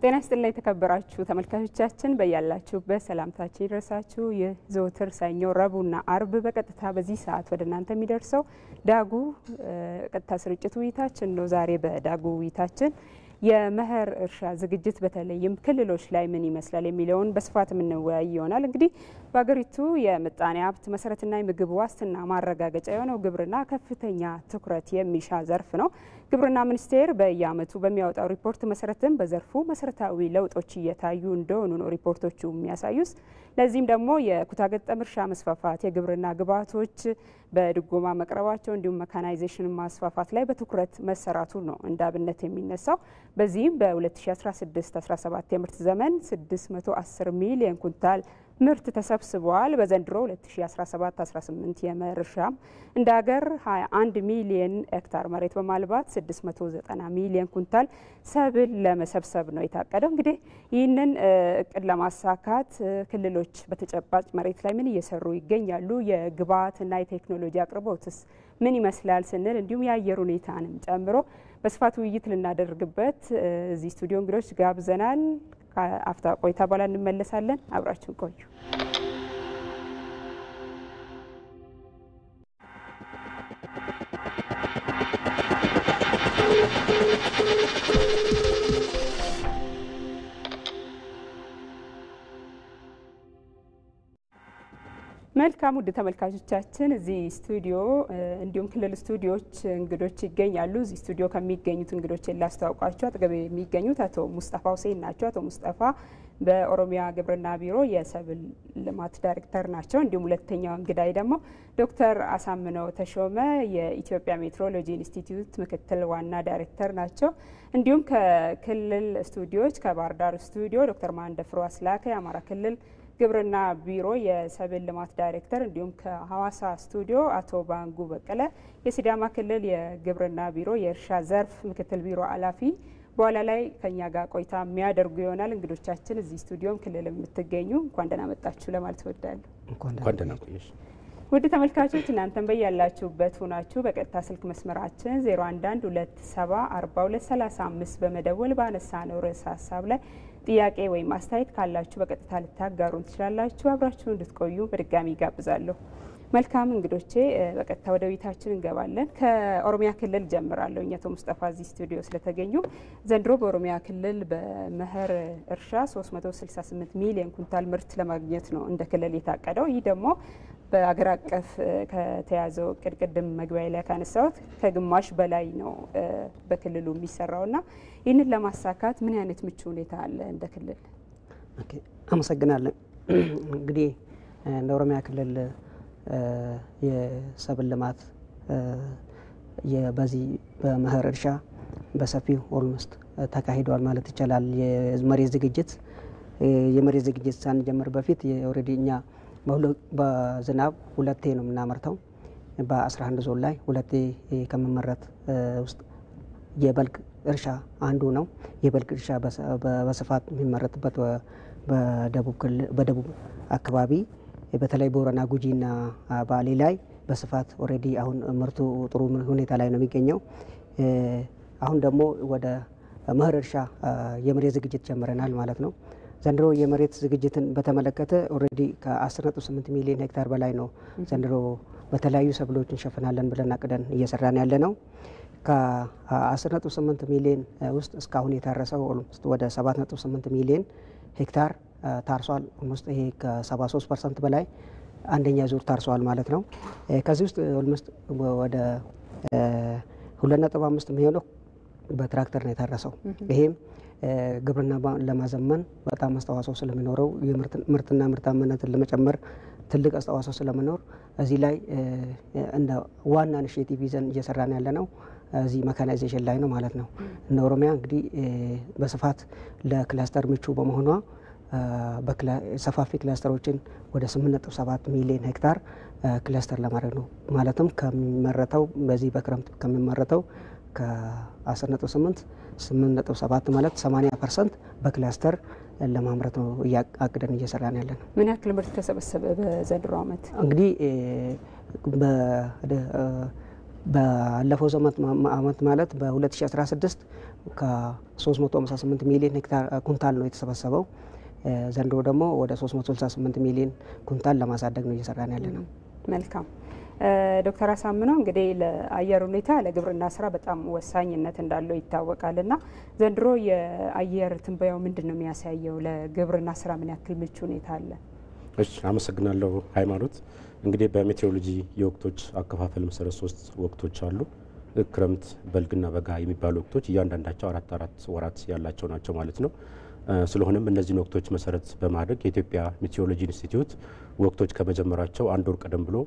ጤና ይስጥልኝ የተከበራችሁ ተመልካቾቻችን በያላችሁበት ሰላምታችን ይድረሳችሁ። ይህ ዘወትር ሰኞ፣ ረቡዕና አርብ በቀጥታ በዚህ ሰዓት ወደ እናንተ የሚደርሰው ዳጉ ቀጥታ ስርጭት ውይይታችን ነው። ዛሬ በዳጉ ውይይታችን የመኸር እርሻ ዝግጅት በተለይም ክልሎች ላይ ምን ይመስላል የሚለውን በስፋት የምንወያይ ይሆናል። እንግዲህ በሀገሪቱ የምጣኔ ሀብት መሰረትና የምግብ ዋስትና ማረጋገጫ የሆነው ግብርና ከፍተኛ ትኩረት የሚሻ ዘርፍ ነው። ግብርና ሚኒስቴር በየዓመቱ በሚያወጣው ሪፖርት መሰረትም በዘርፉ መሰረታዊ ለውጦች እየታዩ እንደሆኑ ነው ሪፖርቶቹ የሚያሳዩት። ለዚህም ደግሞ የኩታ ገጠም እርሻ መስፋፋት፣ የግብርና ግብዓቶች በድጎማ መቅረባቸው እንዲሁም መካናይዜሽን ማስፋፋት ላይ በትኩረት መሰራቱ ነው እንደ አብነት የሚነሳው። በዚህም በ2016-17 የምርት ዘመን 610 ሚሊዮን ኩንታል ምርት ተሰብስበዋል። በዘንድሮ 2017-18 የመኸር እርሻም እንደ ሀገር 21 ሚሊዮን ሄክታር መሬት በማልባት 690 ሚሊዮን ኩንታል ሰብል ለመሰብሰብ ነው የታቀደው። እንግዲህ ይህንን እቅድ ለማሳካት ክልሎች በተጨባጭ መሬት ላይ ምን እየሰሩ ይገኛሉ፣ የግብዓትና የቴክኖሎጂ አቅርቦትስ ምን ይመስላል ስንል እንዲሁም የአየር ሁኔታንም ጨምሮ በስፋት ውይይት ልናደርግበት እዚህ ስቱዲዮ እንግዶች ጋብዘናል። ከአፍታ ቆይታ በኋላ እንመለሳለን። አብራችሁን ቆዩ። መልካም ውድ ተመልካቾቻችን እዚህ ስቱዲዮ እንዲሁም ክልል ስቱዲዮች እንግዶች ይገኛሉ። እዚህ ስቱዲዮ ከሚገኙት እንግዶች ላስተዋውቃችሁ። አጠገቤ የሚገኙት አቶ ሙስጠፋ ሁሴን ናቸው። አቶ ሙስጠፋ በኦሮሚያ ግብርና ቢሮ የሰብል ልማት ዳይሬክተር ናቸው። እንዲሁም ሁለተኛው እንግዳይ ደግሞ ዶክተር አሳምነው ተሾመ የኢትዮጵያ ሜትሮሎጂ ኢንስቲትዩት ምክትል ዋና ዳይሬክተር ናቸው። እንዲሁም ከክልል ስቱዲዮች ከባህር ዳር ስቱዲዮ ዶክተር ማንደፍሮ አስላከ የአማራ ክልል ግብርና ቢሮ የሰብል ልማት ዳይሬክተር እንዲሁም ከሐዋሳ ስቱዲዮ አቶ ባንጉ በቀለ የሲዳማ ክልል የግብርና ቢሮ የእርሻ ዘርፍ ምክትል ቢሮ ኃላፊ በኋላ ላይ ከኛ ጋር ቆይታ የሚያደርጉ ይሆናል። እንግዶቻችን እዚህ ስቱዲዮም ክልል የምትገኙ እንኳን ደህና መጣችሁ ለማለት እወዳለሁ። እንኳን ደህና ቆየሽ። ውድ ተመልካቾች እናንተም በያላችሁበት ሆናችሁ በቀጥታ ስልክ መስመራችን 0112704235 በመደወል ባነሳነው ርዕሰ ሀሳብ ላይ ጥያቄ ወይም አስተያየት ካላችሁ በቀጥታ ልታጋሩን ትችላላችሁ። አብራችሁ እንድትቆዩ በድጋሚ ጋብዛለሁ። መልካም እንግዶቼ በቀጥታ ወደ ውይይታችን እንገባለን። ከኦሮሚያ ክልል ጀምራለሁ። አቶ ሙስጠፋ እዚህ ስቱዲዮ ስለተገኙ ዘንድሮ በኦሮሚያ ክልል በመኸር እርሻ 368 ሚሊዮን ኩንታል ምርት ለማግኘት ነው እንደ ክልል የታቀደው። ይህ ደግሞ በአገር አቀፍ ከተያዘው እቅድ ቅድም መግቢያ ላይ ካነሳሁት ከግማሽ በላይ ነው በክልሉ የሚሰራውና ይህንን ለማሳካት ምን አይነት ምቹ ሁኔታ አለ እንደ ክልል? አመሰግናለን። እንግዲህ እንደ ኦሮሚያ ክልል የሰብል ልማት በዚህ በመኸር እርሻ በሰፊው ኦልሞስት ተካሂዷል ማለት ይቻላል። የመሬት ዝግጅት ሳንጀምር በፊት ኦልሬዲ እኛ በዝናብ ሁለቴ ነው የምናመርተው። በ11 ዞን ላይ ሁለቴ ከመመረት ውስጥ የበልግ እርሻ አንዱ ነው። የበልግ እርሻ በስፋት የሚመረትበት በደቡብ አካባቢ በተለይ ቦረና፣ ጉጂና ባሌ ላይ በስፋት ኦልሬዲ አሁን ምርቱ ጥሩ ሁኔታ ላይ ነው የሚገኘው። አሁን ደግሞ ወደ መኸር እርሻ የመሬት ዝግጅት ጀምረናል ማለት ነው። ዘንድሮ የመሬት ዝግጅትን በተመለከተ ኦልሬዲ ከ10.8 ሚሊዮን ሄክታር በላይ ነው ዘንድሮ በተለያዩ ሰብሎች እንሸፍናለን ብለን አቅደን እየሰራን ያለ ነው። ከ10.8 ሚሊዮን ውስጥ እስካሁን የታረሰው ኦልሞስት ወደ 7.8 ሚሊዮን ሄክታር ታርሷል። ኦልሞስት ይሄ ከ73% በላይ አንደኛ ዙር ታርሷል ማለት ነው። ከዚህ ውስጥ ኦልሞስት ወደ 2.5 የሚሆነው በትራክተር ነው የታረሰው። ይሄም ግብርና ለማዘመን በጣም አስተዋጽኦ ስለሚኖረው ምርትና ምርታማነትን ለመጨመር ትልቅ አስተዋጽኦ ስለሚኖር እዚህ ላይ እንደ ዋና ኢኒሼቲቭ ይዘን እየሰራን ያለ ነው እዚህ መካናይዜሽን ላይ ነው ማለት ነው። እነ ኦሮሚያ እንግዲህ በስፋት ለክላስተር ምቹ በመሆኗ ሰፋፊ ክላስተሮችን ወደ 8.7 ሚሊዮን ሄክታር ክላስተር ለማድረግ ነው ማለትም ከሚመረተው በዚህ በክረምት ከሚመረተው ከ10.8 8.7 ማለት 80% በክላስተር ለማምረት ነው አቅደን እየሰራን ያለ ነው። ምን ያክል ምርት ተሰበሰበ በዘንድሮ ዓመት? እንግዲህ ባለፈው ዓመት ማለት በ2016 ከ358 ሚሊዮን ሄክታር ኩንታል ነው የተሰበሰበው። ዘንድሮ ደግሞ ወደ 368 ሚሊዮን ኩንታል ለማሳደግ ነው እየሰራን ያለ ነው። መልካም ዶክተር አሳምነው እንግዲህ ለአየር ሁኔታ ለግብርና ስራ በጣም ወሳኝነት እንዳለው ይታወቃልና ዘንድሮ የአየር ትንበያው ምንድን ነው የሚያሳየው? ለግብርና ስራ ምን ያክል ምቹ ሁኔታ አለ? እሺ አመሰግናለሁ ሃይማኖት። እንግዲህ በሜቴሮሎጂ የወቅቶች አከፋፈል መሰረት 3 ወቅቶች አሉ። ክረምት፣ በልግና በጋ የሚባሉ ወቅቶች እያንዳንዳቸው 4 ወራት ያላቸው ናቸው ማለት ነው። ስለሆነም እነዚህን ወቅቶች መሰረት በማድረግ የኢትዮጵያ ሜቴሮሎጂ ኢንስቲትዩት ወቅቶች ከመጀመራቸው አንድ ወር ቀደም ብሎ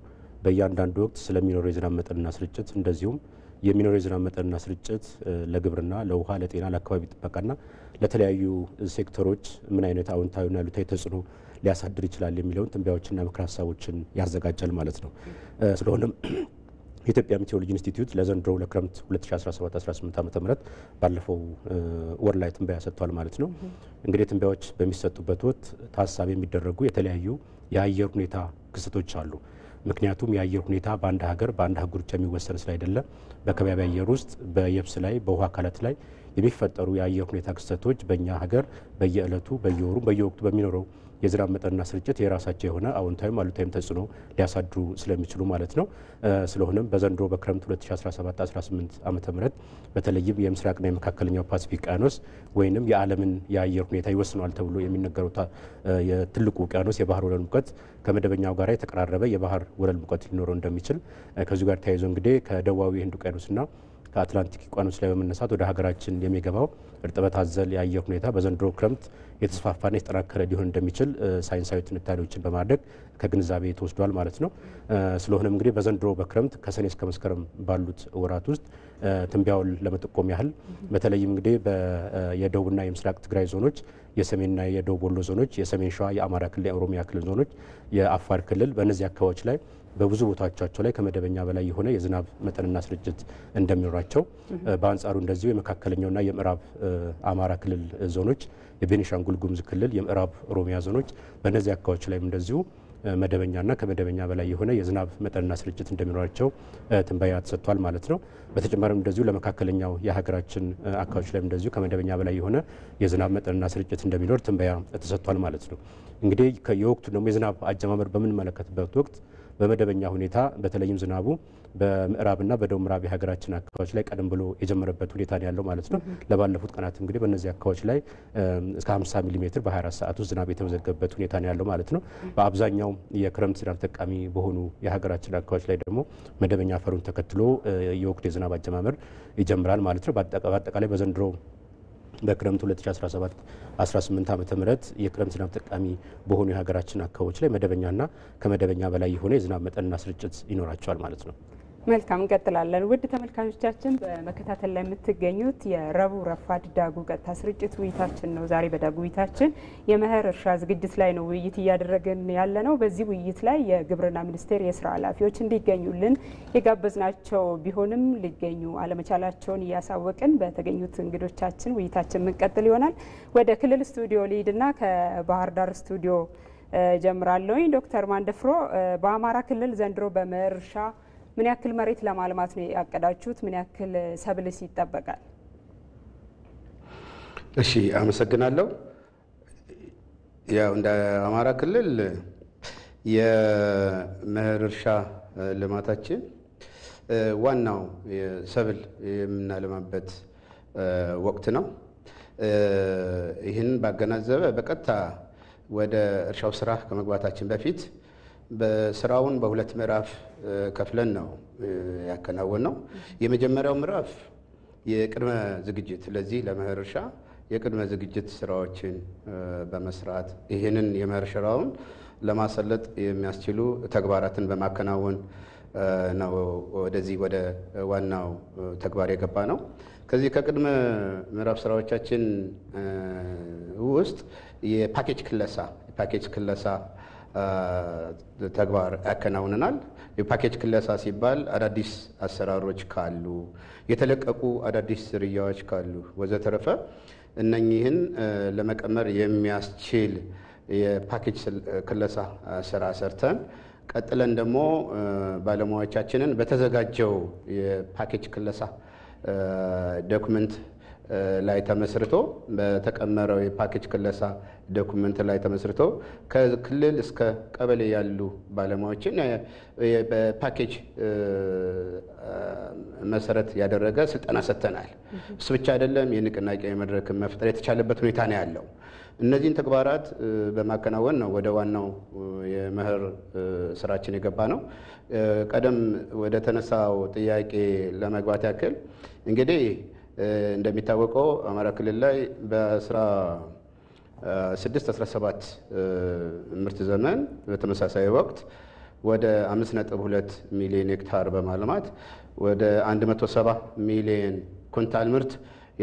በእያንዳንዱ ወቅት ስለሚኖረው የዝናብ መጠንና ስርጭት እንደዚሁም የሚኖረው የዝናብ መጠንና ስርጭት ለግብርና፣ ለውሃ፣ ለጤና፣ ለአካባቢ ጥበቃና ለተለያዩ ሴክተሮች ምን አይነት አዎንታዊና አሉታዊ ተጽዕኖ ሊያሳድር ይችላል የሚለውን ትንበያዎችና ምክረ ሀሳቦችን ያዘጋጃል ማለት ነው። ስለሆነም የኢትዮጵያ ሜቴሮሎጂ ኢንስቲትዩት ለዘንድሮ ለክረምት 2017-18 ዓ.ም ባለፈው ወር ላይ ትንበያ ሰጥቷል ማለት ነው። እንግዲህ ትንበያዎች በሚሰጡበት ወቅት ታሳቢ የሚደረጉ የተለያዩ የአየር ሁኔታ ክስተቶች አሉ። ምክንያቱም የአየር ሁኔታ በአንድ ሀገር በአንድ አህጉር ብቻ የሚወሰን ስላይደለ በከባቢ አየር ውስጥ በየብስ ላይ በውሃ አካላት ላይ የሚፈጠሩ የአየር ሁኔታ ክስተቶች በእኛ ሀገር በየዕለቱ በየወሩ በየወቅቱ በሚኖረው የዝናብ መጠንና ስርጭት የራሳቸው የሆነ አዎንታዊም አሉታዊም ተጽዕኖ ሊያሳድሩ ስለሚችሉ ማለት ነው። ስለሆነም በዘንድሮ በክረምት 2017-18 ዓመተ ምህረት በተለይም የምስራቅና የመካከለኛው ፓሲፊክ ውቅያኖስ ወይንም የዓለምን የአየር ሁኔታ ይወስነዋል ተብሎ የሚነገረው የትልቁ ውቅያኖስ የባህር ወለል ሙቀት ከመደበኛው ጋር የተቀራረበ የባህር ወለል ሙቀት ሊኖረው እንደሚችል ከዚሁ ጋር ተያይዞ እንግዲህ ከደቡባዊ ህንድ ውቅያኖስና ከአትላንቲክ ውቅያኖስ ላይ በመነሳት ወደ ሀገራችን የሚገባው እርጥበት አዘል የአየር ሁኔታ በዘንድሮ ክረምት የተስፋፋና የተጠናከረ ሊሆን እንደሚችል ሳይንሳዊ ትንታኔዎችን በማድረግ ከግንዛቤ ተወስዷል ማለት ነው። ስለሆነም እንግዲህ በዘንድሮ በክረምት ከሰኔ እስከ መስከረም ባሉት ወራት ውስጥ ትንበያውን ለመጠቆም ያህል በተለይም እንግዲህ የደቡብና የምስራቅ ትግራይ ዞኖች፣ የሰሜንና የደቡብ ወሎ ዞኖች፣ የሰሜን ሸዋ፣ የአማራ ክልል፣ የኦሮሚያ ክልል ዞኖች፣ የአፋር ክልል በእነዚህ አካባቢዎች ላይ በብዙ ቦታዎቻቸው ላይ ከመደበኛ በላይ የሆነ የዝናብ መጠንና ስርጭት እንደሚኖራቸው፣ በአንጻሩ እንደዚሁ የመካከለኛውና የምዕራብ አማራ ክልል ዞኖች፣ የቤኒሻንጉል ጉሙዝ ክልል፣ የምዕራብ ኦሮሚያ ዞኖች በእነዚህ አካባቢዎች ላይም እንደዚሁ መደበኛና ከመደበኛ በላይ የሆነ የዝናብ መጠንና ስርጭት እንደሚኖራቸው ትንበያ ተሰጥቷል ማለት ነው። በተጨማሪም እንደዚሁ ለመካከለኛው የሀገራችን አካባቢዎች ላይም እንደዚሁ ከመደበኛ በላይ የሆነ የዝናብ መጠንና ስርጭት እንደሚኖር ትንበያ ተሰጥቷል ማለት ነው። እንግዲህ የወቅቱ ደግሞ የዝናብ አጀማመር በምንመለከትበት ወቅት በመደበኛ ሁኔታ በተለይም ዝናቡ በምዕራብና በደቡብ ምዕራብ የሀገራችን አካባቢዎች ላይ ቀደም ብሎ የጀመረበት ሁኔታ ነው ያለው ማለት ነው። ለባለፉት ቀናት እንግዲህ በእነዚህ አካባቢዎች ላይ እስከ 50 ሚሊ ሜትር በ24 ሰዓት ውስጥ ዝናብ የተመዘገበበት ሁኔታ ነው ያለው ማለት ነው። በአብዛኛው የክረምት ዝናብ ተጠቃሚ በሆኑ የሀገራችን አካባቢዎች ላይ ደግሞ መደበኛ አፈሩን ተከትሎ የወቅቱ የዝናብ አጀማመር ይጀምራል ማለት ነው። በአጠቃላይ በዘንድሮ በክረምት 2017-18 ዓመተ ምህረት የክረምት ዝናብ ተጠቃሚ በሆኑ የሀገራችን አካባቢዎች ላይ መደበኛና ከመደበኛ በላይ የሆነ የዝናብ መጠንና ስርጭት ይኖራቸዋል ማለት ነው። መልካም እንቀጥላለን። ውድ ተመልካቾቻችን በመከታተል ላይ የምትገኙት የረቡዕ ረፋድ ዳጉ ቀጥታ ስርጭት ውይይታችን ነው። ዛሬ በዳጉ ውይይታችን የመኸር እርሻ ዝግጅት ላይ ነው ውይይት እያደረግን ያለ ነው። በዚህ ውይይት ላይ የግብርና ሚኒስቴር የስራ ኃላፊዎች እንዲገኙልን የጋበዝናቸው ቢሆንም ሊገኙ አለመቻላቸውን እያሳወቅን በተገኙት እንግዶቻችን ውይይታችን የምንቀጥል ይሆናል። ወደ ክልል ስቱዲዮ ልሂድና ከባህር ዳር ስቱዲዮ ጀምራለሁ። ዶክተር ማንደፍሮ በአማራ ክልል ዘንድሮ በመኸር እርሻ ምን ያክል መሬት ለማልማት ነው ያቀዳችሁት? ምን ያክል ሰብልስ ይጠበቃል? እሺ አመሰግናለሁ። ያው እንደ አማራ ክልል የመኸር እርሻ ልማታችን ዋናው ሰብል የምናለማበት ወቅት ነው። ይህንን ባገናዘበ በቀጥታ ወደ እርሻው ስራ ከመግባታችን በፊት በስራውን በሁለት ምዕራፍ ከፍለን ነው ያከናወነው። የመጀመሪያው ምዕራፍ የቅድመ ዝግጅት ለዚህ ለመኸር እርሻ የቅድመ ዝግጅት ስራዎችን በመስራት ይህንን የመኸር እርሻውን ለማሰለጥ የሚያስችሉ ተግባራትን በማከናወን ነው ወደዚህ ወደ ዋናው ተግባር የገባ ነው። ከዚህ ከቅድመ ምዕራፍ ስራዎቻችን ውስጥ የፓኬጅ ክለሳ ተግባር ያከናውነናል። የፓኬጅ ክለሳ ሲባል አዳዲስ አሰራሮች ካሉ፣ የተለቀቁ አዳዲስ ዝርያዎች ካሉ ወዘተረፈ እነኚህን ለመቀመር የሚያስችል የፓኬጅ ክለሳ ስራ ሰርተን ቀጥለን ደግሞ ባለሙያዎቻችንን በተዘጋጀው የፓኬጅ ክለሳ ዶክመንት ላይ ተመስርቶ በተቀመረው የፓኬጅ ክለሳ ዶክመንት ላይ ተመስርቶ ከክልል እስከ ቀበሌ ያሉ ባለሙያዎችን በፓኬጅ መሰረት ያደረገ ስልጠና ሰጥተናል። እሱ ብቻ አይደለም፣ የንቅናቄ መድረክ መፍጠር የተቻለበት ሁኔታ ነው ያለው። እነዚህን ተግባራት በማከናወን ነው ወደ ዋናው የመኸር ስራችን የገባ ነው። ቀደም ወደ ተነሳው ጥያቄ ለመግባት ያክል እንግዲህ እንደሚታወቀው አማራ ክልል ላይ በ16-17 ምርት ዘመን በተመሳሳይ ወቅት ወደ 5.2 ሚሊዮን ሄክታር በማልማት ወደ 170 ሚሊዮን ኩንታል ምርት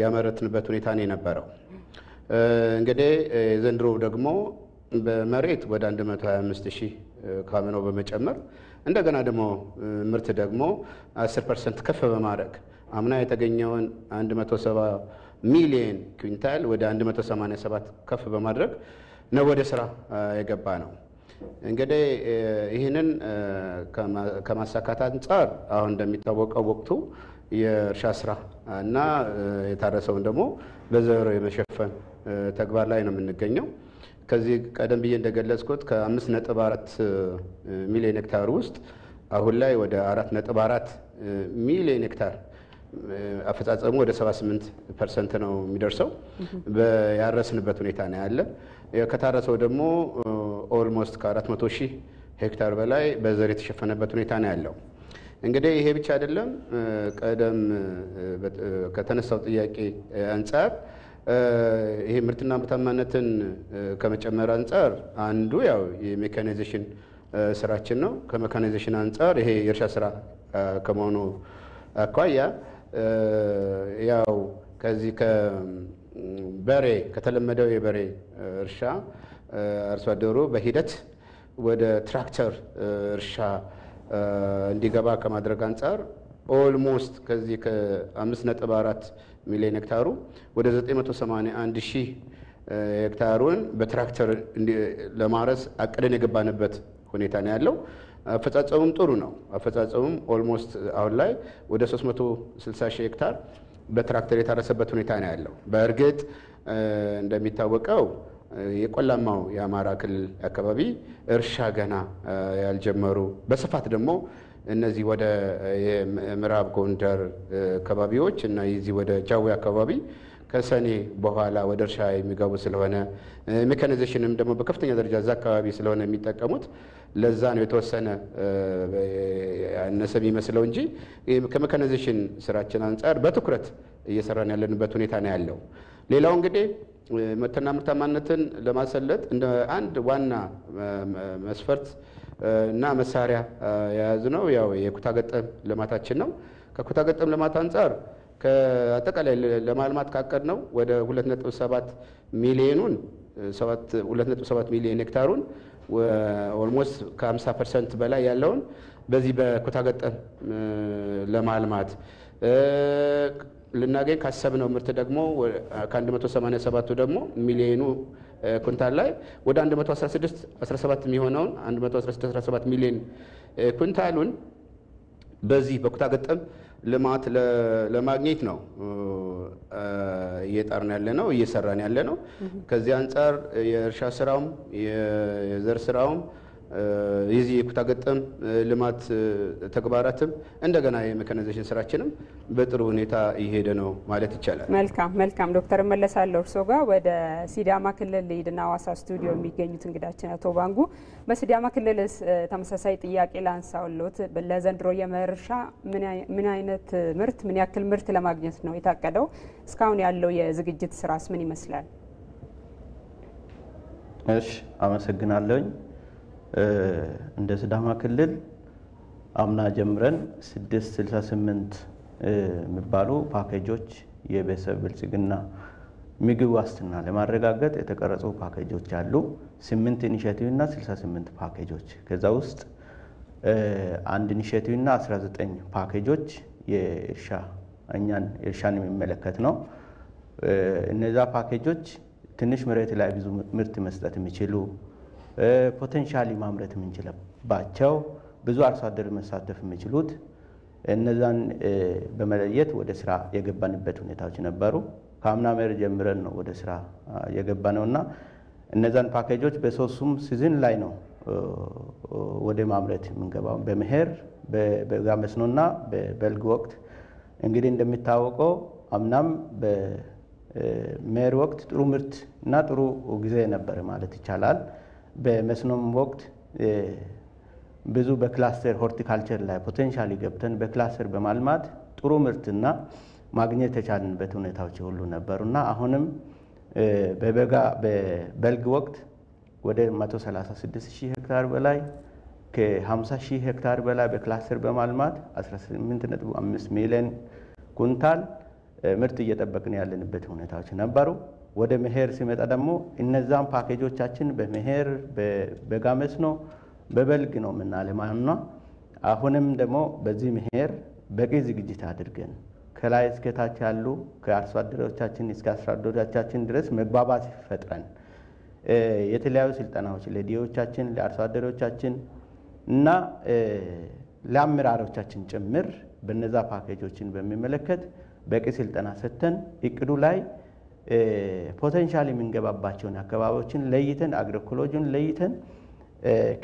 ያመረትንበት ሁኔታ ነው የነበረው። እንግዲህ ዘንድሮ ደግሞ በመሬት ወደ 125,000 ካምኖ በመጨመር እንደገና ደግሞ ምርት ደግሞ 10% ከፍ በማድረግ አምና የተገኘውን 170 ሚሊዮን ኩንታል ወደ 187 ከፍ በማድረግ ነው ወደ ስራ የገባ ነው። እንግዲህ ይህንን ከማሳካት አንጻር አሁን እንደሚታወቀው ወቅቱ የእርሻ ስራ እና የታረሰውን ደግሞ በዘር የመሸፈን ተግባር ላይ ነው የምንገኘው። ከዚህ ቀደም ብዬ እንደገለጽኩት ከ5.4 ሚሊዮን ሄክታር ውስጥ አሁን ላይ ወደ 4.4 ሚሊዮን ሄክታር አፈጻጸሙ ወደ 78% ነው የሚደርሰው ያረስንበት ሁኔታ ነው ያለ። ከታረሰው ደግሞ ኦልሞስት ከ400,000 ሄክታር በላይ በዘር የተሸፈነበት ሁኔታ ነው ያለው። እንግዲህ ይሄ ብቻ አይደለም። ቀደም ከተነሳው ጥያቄ አንጻር ይሄ ምርትና ምርታማነትን ከመጨመር አንጻር አንዱ ያው የሜካናይዜሽን ስራችን ነው። ከሜካናይዜሽን አንጻር ይሄ የእርሻ ስራ ከመሆኑ አኳያ ያው ከዚህ ከበሬ ከተለመደው የበሬ እርሻ አርሶ አደሩ በሂደት ወደ ትራክተር እርሻ እንዲገባ ከማድረግ አንጻር ኦልሞስት ከዚህ ከ5.4 ሚሊዮን ሄክታሩ ወደ 981,000 ሄክታሩን በትራክተር ለማረስ አቅደን የገባንበት ሁኔታ ነው ያለው። አፈጻጸሙም ጥሩ ነው። አፈጻጸሙም ኦልሞስት አሁን ላይ ወደ 360,000 ሄክታር በትራክተር የታረሰበት ሁኔታ ነው ያለው። በእርግጥ እንደሚታወቀው የቆላማው የአማራ ክልል አካባቢ እርሻ ገና ያልጀመሩ በስፋት ደግሞ እነዚህ ወደ የምዕራብ ጎንደር አካባቢዎች እና የዚህ ወደ ጃዊ አካባቢ ከሰኔ በኋላ ወደ እርሻ የሚገቡ ስለሆነ ሜካናይዜሽንም ደግሞ በከፍተኛ ደረጃ እዛ አካባቢ ስለሆነ የሚጠቀሙት ለዛ ነው የተወሰነ ያነሰ የሚመስለው እንጂ ከሜካናይዜሽን ስራችን አንጻር በትኩረት እየሰራን ያለንበት ሁኔታ ነው ያለው። ሌላው እንግዲህ ምርትና ምርታማነትን ለማሰለጥ እንደ አንድ ዋና መስፈርት እና መሳሪያ የያዝነው ያው የኩታ ገጠም ልማታችን ነው። ከኩታ ገጠም ልማት አንጻር ከአጠቃላይ ለማልማት ካቀድነው ወደ 2.7 ሚሊዮኑን 2.7 ሚሊዮን ሄክታሩን ኦልሞስት ከ50% በላይ ያለውን በዚህ በኩታ ገጠም ለማልማት ልናገኝ ካሰብነው ምርት ደግሞ ከ187ቱ ደግሞ ሚሊዮኑ ኩንታል ላይ ወደ 116-17 የሚሆነውን 116-17 ሚሊዮን ኩንታሉን በዚህ በኩታ ገጠም ልማት ለማግኘት ነው እየጣርን ያለ ነው እየሰራን ያለ ነው። ከዚህ አንጻር የእርሻ ስራውም የዘር ስራውም የዚህ የኩታ ገጠም ልማት ተግባራትም እንደገና የሜካናይዜሽን ስራችንም በጥሩ ሁኔታ እየሄደ ነው ማለት ይቻላል። መልካም ዶክተር መለሳለሁ እርሶ ጋር ወደ ሲዳማ ክልል ሊድና ሐዋሳ ስቱዲዮ የሚገኙት እንግዳችን አቶ ባንጉ በሲዳማ ክልል ተመሳሳይ ጥያቄ ላንሳውሎት ለዘንድሮ የመኸር እርሻ ምን አይነት ምርት ምን ያክል ምርት ለማግኘት ነው የታቀደው? እስካሁን ያለው የዝግጅት ስራስ ምን ይመስላል? እሺ አመሰግናለሁኝ። እንደ ሲዳማ ክልል አምና ጀምረን 668 የሚባሉ ፓኬጆች የቤተሰብ ብልጽግና ምግብ ዋስትና ለማረጋገጥ የተቀረጹ ፓኬጆች አሉ። 8 ኢኒሼቲቭ እና 68 ፓኬጆች ከዛ ውስጥ አንድ ኢኒሼቲቭ እና 19 ፓኬጆች የእርሻን የሚመለከት ነው። እነዛ ፓኬጆች ትንሽ መሬት ላይ ብዙ ምርት መስጠት የሚችሉ ፖቴንሻሊ ማምረት የምንችልባቸው ብዙ አርሶ አደር መሳተፍ የሚችሉት እነዛን በመለየት ወደ ስራ የገባንበት ሁኔታዎች ነበሩ። ከአምና መኸር ጀምረን ነው ወደ ስራ የገባነውና እነዛን ፓኬጆች በሶስቱም ሲዝን ላይ ነው ወደ ማምረት የምንገባው፣ በመኸር በበጋ መስኖና በበልግ ወቅት። እንግዲህ እንደሚታወቀው አምናም በመኸር ወቅት ጥሩ ምርት እና ጥሩ ጊዜ ነበር ማለት ይቻላል። በመስኖም ወቅት ብዙ በክላስተር ሆርቲካልቸር ላይ ፖቴንሻሊ ገብተን በክላስተር በማልማት ጥሩ ምርትና ማግኘት የቻልንበት ሁኔታዎች ሁሉ ነበሩና አሁንም በበልግ ወቅት ወደ 136,000 ሄክታር በላይ ከ50,000 ሄክታር በላይ በክላስተር በማልማት 18.5 ሚሊዮን ኩንታል ምርት እየጠበቅን ያለንበት ሁኔታዎች ነበሩ። ወደ መኸር ሲመጣ ደግሞ እነዛን ፓኬጆቻችን በመኸር በበጋ መስኖ በበልግ ነው የምናለማውና አሁንም ደግሞ በዚህ መኸር በቂ ዝግጅት አድርገን ከላይ እስከ ታች ያሉ ከአርሶ አደሮቻችን እስከ አርሶ አደሮቻችን ድረስ መግባባት ፈጥረን የተለያዩ ስልጠናዎች ለዲዮቻችን ለአርሶ አደሮቻችን እና ለአመራሮቻችን ጭምር በነዛ ፓኬጆችን በሚመለከት በቂ ስልጠና ሰጥተን እቅዱ ላይ ፖቴንሻል የምንገባባቸውን አካባቢዎችን ለይተን አግሮኢኮሎጂን ለይተን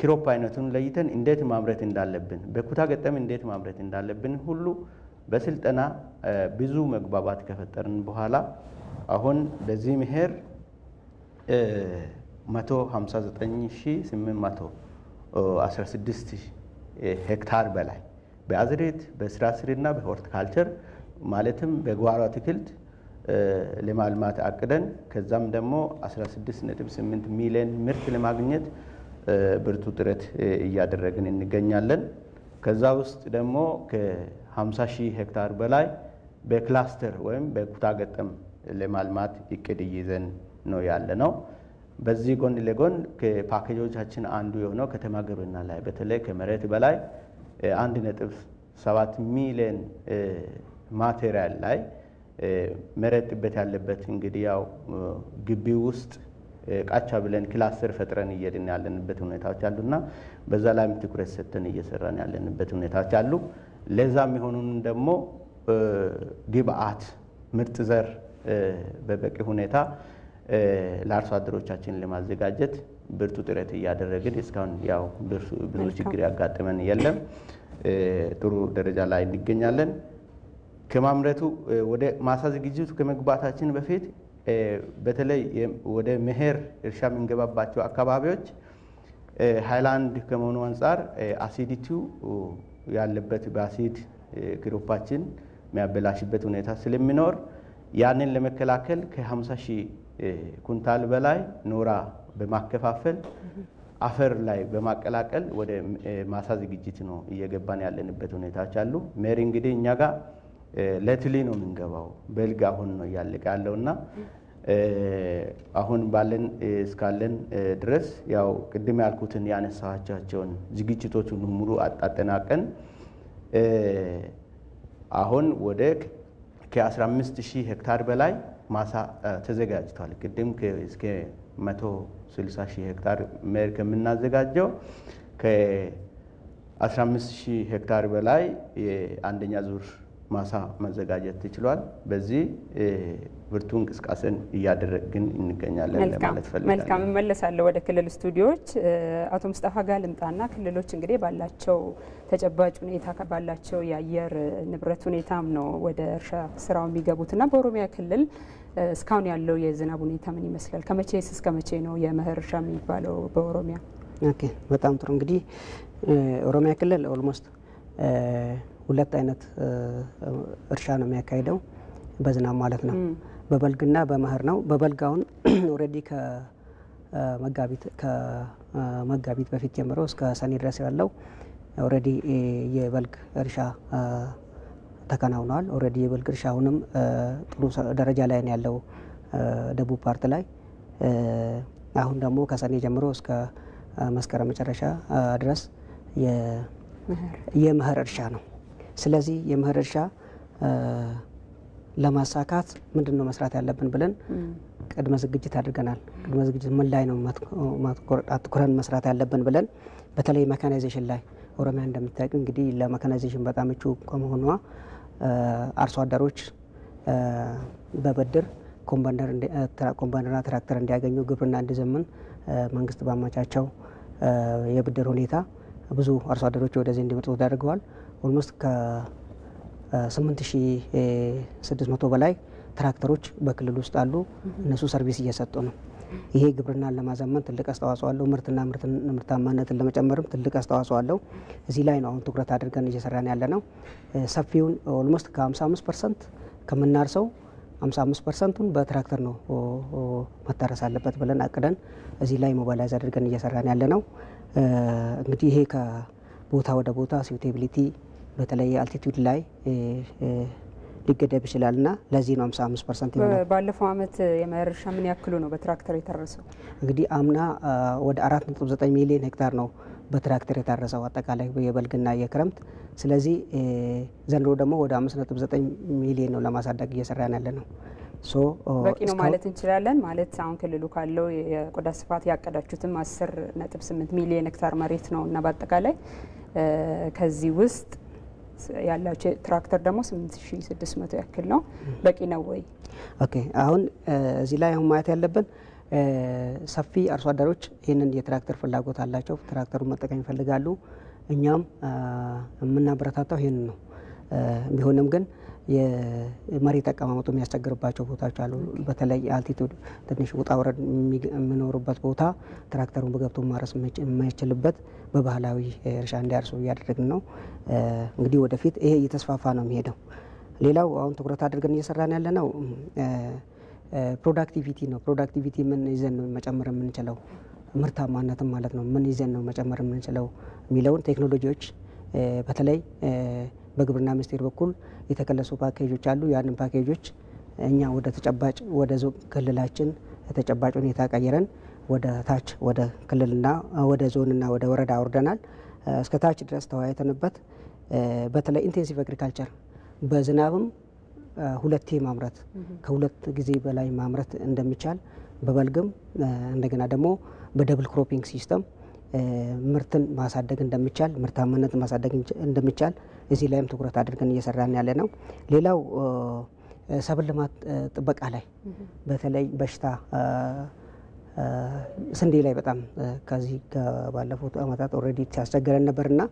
ክሮፕ አይነቱን ለይተን እንዴት ማምረት እንዳለብን በኩታ ገጠም እንዴት ማምረት እንዳለብን ሁሉ በስልጠና ብዙ መግባባት ከፈጠርን በኋላ አሁን በዚህ መኸር 159,816 ሄክታር በላይ በአዝርዕት በስራ ስርና በሆርቲካልቸር ማለትም በጓሮ አትክልት ለማልማት አቅደን ከዛም ደግሞ 16.8 ሚሊዮን ምርት ለማግኘት ብርቱ ጥረት እያደረግን እንገኛለን። ከዛ ውስጥ ደግሞ ከ50,000 ሄክታር በላይ በክላስተር ወይም በኩታ ገጠም ለማልማት እቅድ ይዘን ነው ያለነው። በዚህ ጎን ለጎን ከፓኬጆቻችን አንዱ የሆነው ከተማ ግብርና ላይ በተለይ ከመሬት በላይ 1.7 ሚሊዮን ማቴሪያል ላይ መሬት ጥበት ያለበት እንግዲህ ያው ግቢ ውስጥ ቃቻ ብለን ክላስተር ፈጥረን እየድን ያለንበት ሁኔታዎች አሉና በዛ ላይም ትኩረት ሰጥተን እየሰራን ያለንበት ሁኔታዎች አሉ። ለዛም የሆኑን ደግሞ ግብአት ምርጥ ዘር በበቂ ሁኔታ ለአርሶ አደሮቻችን ለማዘጋጀት ብርቱ ጥረት እያደረግን እስካሁን ያው ብዙ ችግር ያጋጠመን የለም። ጥሩ ደረጃ ላይ እንገኛለን። ከማምረቱ ወደ ማሳ ዝግጅቱ ከመግባታችን በፊት በተለይ ወደ መኸር እርሻ የምንገባባቸው አካባቢዎች ሃይላንድ ከመሆኑ አንፃር አሲዲቲው ያለበት በአሲድ ክሮፓችን የሚያበላሽበት ሁኔታ ስለሚኖር ያንን ለመከላከል ከ50,000 ኩንታል በላይ ኖራ በማከፋፈል አፈር ላይ በማቀላቀል ወደ ማሳ ዝግጅት ነው እየገባን ያለንበት ሁኔታዎች አሉ። መኸር እንግዲህ እኛ ጋር ለትሊ ነው የምንገባው። በልግ አሁን ነው እያለቀ ያለውና አሁን ባለን እስካለን ድረስ ያው ቅድም ያልኩትን ያነሳቸውን ዝግጅቶችን ሙሉ አጣጠናቀን አሁን ወደ ከ15,000 ሄክታር በላይ ማሳ ተዘጋጅቷል። ቅድም እስከ 160,000 ሄክታር መኸር ከምናዘጋጀው ከ15,000 ሄክታር በላይ የአንደኛ ዙር ማሳ ማዘጋጀት ተችሏል። በዚህ ብርቱ እንቅስቃሴን እያደረግን እንገኛለን ለማለት ፈልጋለሁ። መልካም እመለሳለሁ ወደ ክልል ስቱዲዮዎች። አቶ ሙስጠፋ ጋር ልምጣና ክልሎች እንግዲህ ባላቸው ተጨባጭ ሁኔታ ባላቸው የአየር ንብረት ሁኔታም ነው ወደ እርሻ ስራው የሚገቡትና በኦሮሚያ ክልል እስካሁን ያለው የዝናብ ሁኔታ ምን ይመስላል? ከመቼስ እስከ መቼ ነው የመኸር እርሻ የሚባለው በኦሮሚያ? ኦኬ፣ በጣም ጥሩ። እንግዲህ ኦሮሚያ ክልል ኦልሞስት ሁለት አይነት እርሻ ነው የሚያካሂደው በዝናብ ማለት ነው። በበልግና በመኸር ነው። በበልጋውን ኦልሬዲ ከመጋቢት በፊት ጀምሮ እስከ ሰኔ ድረስ ያለው ኦልሬዲ የበልግ እርሻ ተከናውኗል። ኦልሬዲ የበልግ እርሻ አሁንም ጥሩ ደረጃ ላይ ነው ያለው ደቡብ ፓርት ላይ። አሁን ደግሞ ከሰኔ ጀምሮ እስከ መስከረም መጨረሻ ድረስ የመኸር እርሻ ነው። ስለዚህ የመኸር እርሻ ለማሳካት ምንድነው መስራት ያለብን ብለን ቅድመ ዝግጅት አድርገናል። ቅድመ ዝግጅት ምን ላይ ነው አትኩረን መስራት ያለብን ብለን በተለይ ሜካናይዜሽን ላይ ኦሮሚያ እንደምታውቁ እንግዲህ ለሜካናይዜሽን በጣም ምቹ ከመሆኗ አርሶ አደሮች በብድር ኮምባይነርና ትራክተር እንዲያገኙ ግብርና እንዲዘምን መንግስት ባመቻቸው የብድር ሁኔታ ብዙ አርሶ አደሮች ወደዚህ እንዲመጡ ተደርገዋል። ኦልሞስት ከ8600 በላይ ትራክተሮች በክልል ውስጥ አሉ። እነሱ ሰርቪስ እየሰጡ ነው። ይሄ ግብርናን ለማዘመን ትልቅ አስተዋጽኦ አለው። ምርትና ምርታማነትን ለመጨመርም ትልቅ አስተዋጽኦ አለው። እዚህ ላይ ነው አሁን ትኩረት አድርገን እየሰራን ያለ ነው። ሰፊውን ኦልሞስት ከ55% ከምናርሰው 55%ቱን በትራክተር ነው መታረስ አለበት ብለን አቅደን እዚህ ላይ ሞባይላይዝ አድርገን እየሰራን ያለ ነው። እንግዲህ ይሄ ከቦታ ወደ ቦታ ሲዩቴቢሊቲ በተለይ አልቲቲዩድ ላይ ሊገደብ ይችላልና ለዚህ ነው 55% ይሆናል። ባለፈው አመት የመኸር እርሻ ምን ያክሉ ነው በትራክተር የታረሰው? እንግዲህ አምና ወደ 4.9 ሚሊዮን ሄክታር ነው በትራክተር የታረሰው አጠቃላይ የበልግና የክረምት። ስለዚህ ዘንድሮ ደግሞ ወደ 5.9 ሚሊዮን ነው ለማሳደግ እየሰራን ያለ ነው። በቂ ነው ማለት እንችላለን። ማለት አሁን ክልሉ ካለው የቆዳ ስፋት ያቀዳችሁትም 10.8 ሚሊዮን ሄክታር መሬት ነው እና በአጠቃላይ ከዚህ ውስጥ ያላቸው ትራክተር ደግሞ 8600 ያክል ነው። በቂ ነው ወይ? ኦኬ አሁን እዚህ ላይ አሁን ማየት ያለብን ሰፊ አርሶ አደሮች ይህንን የትራክተር ፍላጎት አላቸው። ትራክተሩን መጠቀም ይፈልጋሉ። እኛም የምናበረታታው ይህንን ነው። ቢሆንም ግን የመሬት አቀማመጡ የሚያስቸግርባቸው ቦታዎች አሉ። በተለይ አልቲቱድ ትንሽ ውጣ ውረድ የሚኖሩበት ቦታ ትራክተሩን በገብቶ ማረስ የማይችልበት በባህላዊ እርሻ እንዲያርሱ እያደረግን ነው። እንግዲህ ወደፊት ይሄ እየተስፋፋ ነው የሚሄደው። ሌላው አሁን ትኩረት አድርገን እየሰራን ያለ ነው ፕሮዳክቲቪቲ ነው። ፕሮዳክቲቪቲ ምን ይዘን ነው መጨመር የምንችለው፣ ምርታማነትም ማለት ነው ምን ይዘን ነው መጨመር የምንችለው የሚለውን ቴክኖሎጂዎች በተለይ በግብርና ሚኒስቴር በኩል የተከለሱ ፓኬጆች አሉ። ያንን ፓኬጆች እኛ ወደ ተጨባጭ ወደ ክልላችን ተጨባጭ ሁኔታ ቀይረን ወደ ታች ወደ ክልልና ወደ ዞንና ወደ ወረዳ አውርደናል። እስከ ታች ድረስ ተወያይተንበት በተለይ ኢንቴንሲቭ አግሪካልቸር በዝናብም ሁለቴ ማምረት ከሁለት ጊዜ በላይ ማምረት እንደሚቻል በበልግም እንደገና ደግሞ በደብል ክሮፒንግ ሲስተም ምርትን ማሳደግ እንደሚቻል ምርታማነትን ማሳደግ እንደሚቻል እዚህ ላይም ትኩረት አድርገን እየሰራን ያለ ነው። ሌላው ሰብል ልማት ጥበቃ ላይ በተለይ በሽታ ስንዴ ላይ በጣም ከዚህ ባለፉት አመታት ኦልሬዲ ሲያስቸግረን ነበርና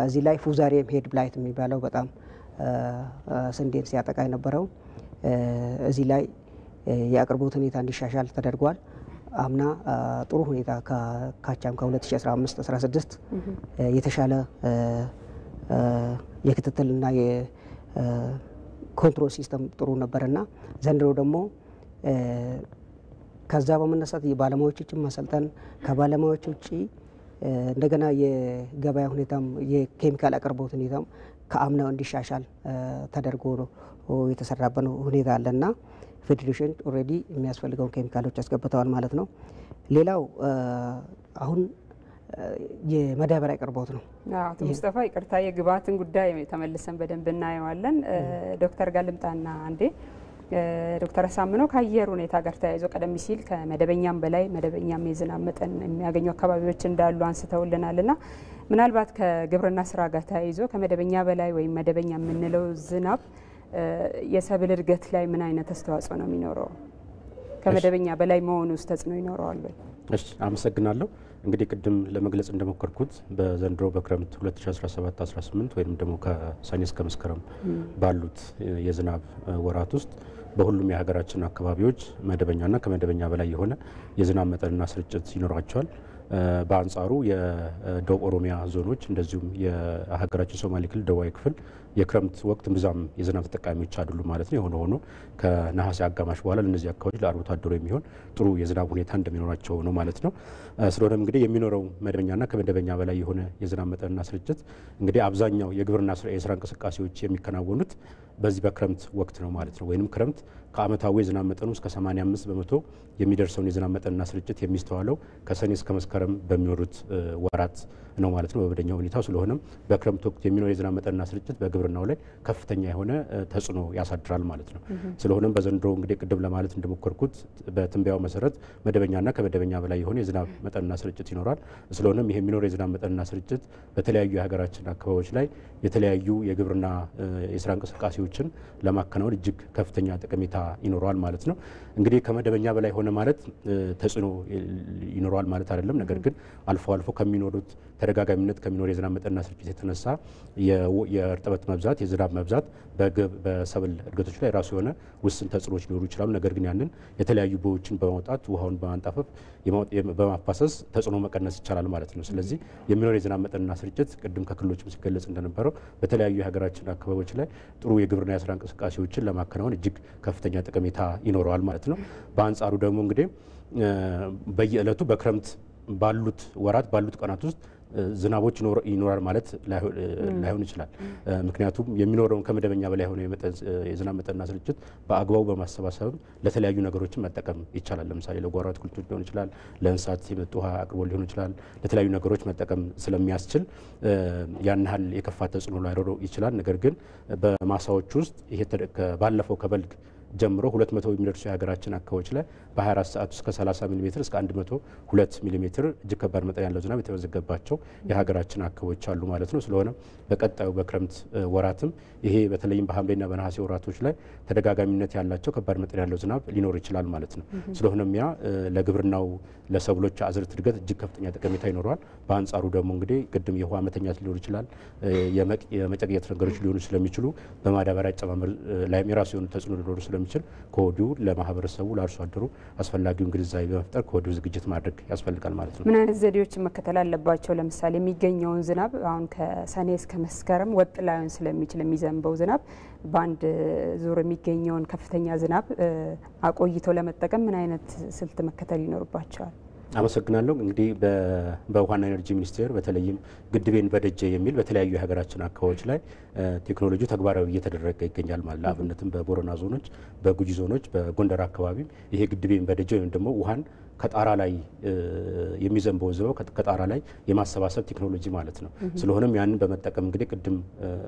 እዚህ ላይ ፉዛሪየም ሄድ ብላይት የሚባለው በጣም ስንዴን ሲያጠቃ የነበረው እዚህ ላይ የአቅርቦት ሁኔታ እንዲሻሻል ተደርጓል። አምና ጥሩ ሁኔታ ካቻም ከ2015-16 የተሻለ የክትትልና የኮንትሮል ሲስተም ጥሩ ነበርና ዘንድሮ ደግሞ ከዛ በመነሳት የባለሙያዎችን ማሰልጠን ከባለሙያዎች ውጪ እንደገና የገበያ ሁኔታም የኬሚካል አቅርቦት ሁኔታም ከአምናው እንዲሻሻል ተደርጎ የተሰራበት ሁኔታ አለና ፌዴሬሽን ኦልሬዲ የሚያስፈልገውን ኬሚካሎች ያስገብተዋል ማለት ነው። ሌላው አሁን የማዳበሪያ አቅርቦት ነው። አቶ ሙስጠፋ ይቅርታ የግብአትን ጉዳይ ተመልሰን በደንብ እናየዋለን። ዶክተር ጋልምጣና አንዴ ዶክተር አሳምነው ከአየር ሁኔታ ጋር ተያይዞ ቀደም ሲል ከመደበኛም በላይ መደበኛም የዝናብ መጠን የሚያገኙ አካባቢዎች እንዳሉ አንስተውልናልና ምናልባት ከግብርና ስራ ጋር ተያይዞ ከመደበኛ በላይ ወይም መደበኛ የምንለው ዝናብ የሰብል እድገት ላይ ምን አይነት አስተዋጽኦ ነው የሚኖረው? ከመደበኛ በላይ መሆኑ ውስጥ ተጽዕኖ ይኖረዋል ወይ? እሺ አመሰግናለሁ። እንግዲህ ቅድም ለመግለጽ እንደሞከርኩት በዘንድሮ በክረምት 2017-18 ወይም ደግሞ ከሰኔ እስከ መስከረም ባሉት የዝናብ ወራት ውስጥ በሁሉም የሀገራችን አካባቢዎች መደበኛና ከመደበኛ በላይ የሆነ የዝናብ መጠንና ስርጭት ይኖራቸዋል። በአንጻሩ የደቡብ ኦሮሚያ ዞኖች እንደዚሁም የሀገራችን ሶማሌ ክልል ደቡባዊ ክፍል የክረምት ወቅት ብዛም የዝናብ ተጠቃሚዎች አይደሉም ማለት ነው። የሆነ ሆኖ ከነሐሴ አጋማሽ በኋላ ለነዚህ አካባቢዎች ለአርብቶ አደሩ የሚሆን ጥሩ የዝናብ ሁኔታ እንደሚኖራቸው ነው ማለት ነው። ስለሆነም እንግዲህ የሚኖረው መደበኛና ከመደበኛ በላይ የሆነ የዝናብ መጠንና ስርጭት እንግዲህ አብዛኛው የግብርና የስራ እንቅስቃሴዎች የሚከናወኑት በዚህ በክረምት ወቅት ነው ማለት ነው። ወይንም ክረምት ከአመታዊ የዝናብ መጠኑ እስከ 85 በመቶ የሚደርሰውን የዝናብ መጠንና ስርጭት የሚስተዋለው ከሰኔ እስከ መስከረም በሚኖሩት ወራት ነው ማለት ነው በመደበኛ ሁኔታው። ስለሆነም በክረምት ወቅት የሚኖረው የዝናብ መጠንና ስርጭት በግብርናው ላይ ከፍተኛ የሆነ ተጽዕኖ ያሳድራል ማለት ነው። ስለሆነም በዘንድሮ እንግዲህ ቅድም ለማለት እንደሞከርኩት በትንበያው መሰረት መደበኛና ከመደበኛ በላይ የሆነ የዝናብ መጠንና ስርጭት ይኖራል። ስለሆነም ይሄ የሚኖር የዝናብ መጠንና ስርጭት በተለያዩ የሀገራችን አካባቢዎች ላይ የተለያዩ የግብርና የስራ እንቅስቃሴዎችን ለማከናወን እጅግ ከፍተኛ ጠቀሜታ ይኖረዋል ማለት ነው። እንግዲህ ከመደበኛ በላይ ሆነ ማለት ተጽዕኖ ይኖረዋል ማለት አይደለም። ነገር ግን አልፎ አልፎ ከሚኖሩት ተደጋጋሚነት ከሚኖር የዝናብ መጠንና ስርጭት የተነሳ የእርጥበት መብዛት፣ የዝናብ መብዛት በሰብል እድገቶች ላይ ራሱ የሆነ ውስን ተጽዕኖዎች ሊኖሩ ይችላሉ። ነገር ግን ያንን የተለያዩ ቦዮችን በማውጣት ውሃውን በማንጣፈፍ በማፋሰስ ተጽዕኖ መቀነስ ይቻላል ማለት ነው። ስለዚህ የሚኖር የዝናብ መጠንና ስርጭት ቅድም ከክልሎችም ሲገለጽ እንደነበረው በተለያዩ የሀገራችን አካባቢዎች ላይ ጥሩ የግብርና የስራ እንቅስቃሴዎችን ለማከናወን እጅግ ከፍተኛ ጠቀሜታ ይኖረዋል ማለት ነው። በአንጻሩ ደግሞ እንግዲህ በየዕለቱ በክረምት ባሉት ወራት ባሉት ቀናት ውስጥ ዝናቦች ይኖራል ማለት ላይሆን ይችላል። ምክንያቱም የሚኖረውን ከመደበኛ በላይ የሆነ የዝናብ መጠንና ስርጭት በአግባቡ በማሰባሰብ ለተለያዩ ነገሮችን መጠቀም ይቻላል። ለምሳሌ ለጓሮ አትክልቶች ሊሆን ይችላል፣ ለእንስሳት የመጡ ውሃ አቅርቦት ሊሆን ይችላል። ለተለያዩ ነገሮች መጠቀም ስለሚያስችል ያን ያህል የከፋ ተጽዕኖ ላይኖረው ይችላል። ነገር ግን በማሳዎች ውስጥ ይሄ ባለፈው ከበልግ ጀምሮ 200 የሚደርሱ የሀገራችን አካባቢዎች ላይ በ24 ሰዓት ውስጥ ከ30 ሚሊ ሜትር እስከ 102 ሚሊ ሜትር እጅግ ከባድ መጠን ያለው ዝናብ የተመዘገባቸው የሀገራችን አካባቢዎች አሉ ማለት ነው። ስለሆነ በቀጣዩ በክረምት ወራትም ይሄ በተለይም በሐምሌና በነሐሴ ወራቶች ላይ ተደጋጋሚነት ያላቸው ከባድ መጠን ያለው ዝናብ ሊኖር ይችላል ማለት ነው። ስለሆነም ያ ለግብርናው ለሰብሎች አዝርዕት እድገት እጅግ ከፍተኛ ጠቀሜታ ይኖረዋል። በአንጻሩ ደግሞ እንግዲህ ቅድም የውሃ መተኛት ሊኖር ይችላል፣ የመጨቅየት ነገሮች ሊሆኑ ስለሚችሉ በማዳበሪያ አጨማመር ላይም የራሱ የሆኑ ተጽዕኖ ሊኖሩ ስለሚችል ከወዲሁ ለማህበረሰቡ ለአርሶ አደሩ አስፈላጊውን ግንዛቤ በመፍጠር ከወዲሁ ዝግጅት ማድረግ ያስፈልጋል ማለት ነው። ምን አይነት ዘዴዎችን መከተል አለባቸው? ለምሳሌ የሚገኘውን ዝናብ አሁን ከሰኔ እስከ መስከረም ወጥ ላይሆን ስለሚችል የሚዘንበው ዝናብ በአንድ ዙር የሚገኘውን ከፍተኛ ዝናብ አቆይተው ለመጠቀም ምን አይነት ስልት መከተል ይኖርባቸዋል? አመሰግናለሁ። እንግዲህ በውሃና ኤነርጂ ሚኒስቴር በተለይም ግድቤን በደጀ የሚል በተለያዩ የሀገራችን አካባቢዎች ላይ ቴክኖሎጂ ተግባራዊ እየተደረገ ይገኛል ማለት ለአብነትም በቦረና ዞኖች፣ በጉጂ ዞኖች፣ በጎንደር አካባቢ ይሄ ግድቤን በደጀ ወይም ደግሞ ውሃን ከጣራ ላይ የሚዘንበውን ዝናብ ከጣራ ላይ የማሰባሰብ ቴክኖሎጂ ማለት ነው። ስለሆነም ያንን በመጠቀም እንግዲህ ቅድም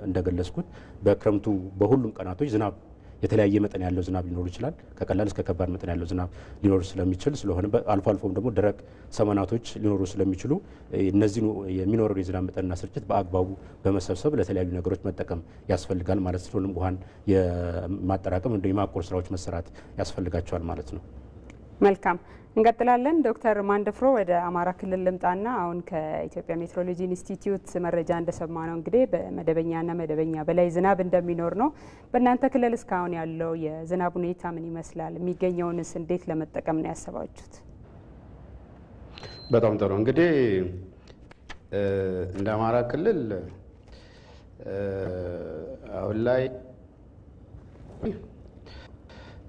እንደገለጽኩት በክረምቱ በሁሉም ቀናቶች ዝናብ የተለያየ መጠን ያለው ዝናብ ሊኖር ይችላል። ከቀላል እስከ ከባድ መጠን ያለው ዝናብ ሊኖር ስለሚችል ስለሆነ አልፎ አልፎም ደግሞ ደረቅ ሰመናቶች ሊኖሩ ስለሚችሉ እነዚህ የሚኖረው የዝናብ መጠንና ስርጭት በአግባቡ በመሰብሰብ ለተለያዩ ነገሮች መጠቀም ያስፈልጋል ማለት ስለሆነ ውሃን የማጠራቀም እንደ የማቆር ስራዎች መሰራት ያስፈልጋቸዋል ማለት ነው። መልካም እንቀጥላለን። ዶክተር ማንደፍሮ ወደ አማራ ክልል ልምጣና አሁን ከኢትዮጵያ ሜትሮሎጂ ኢንስቲትዩት መረጃ እንደሰማ ነው እንግዲህ በመደበኛና መደበኛ በላይ ዝናብ እንደሚኖር ነው። በእናንተ ክልል እስካሁን ያለው የዝናብ ሁኔታ ምን ይመስላል? የሚገኘውንስ እንዴት ለመጠቀም ነው ያሰባችሁት? በጣም ጥሩ። እንግዲህ እንደ አማራ ክልል አሁን ላይ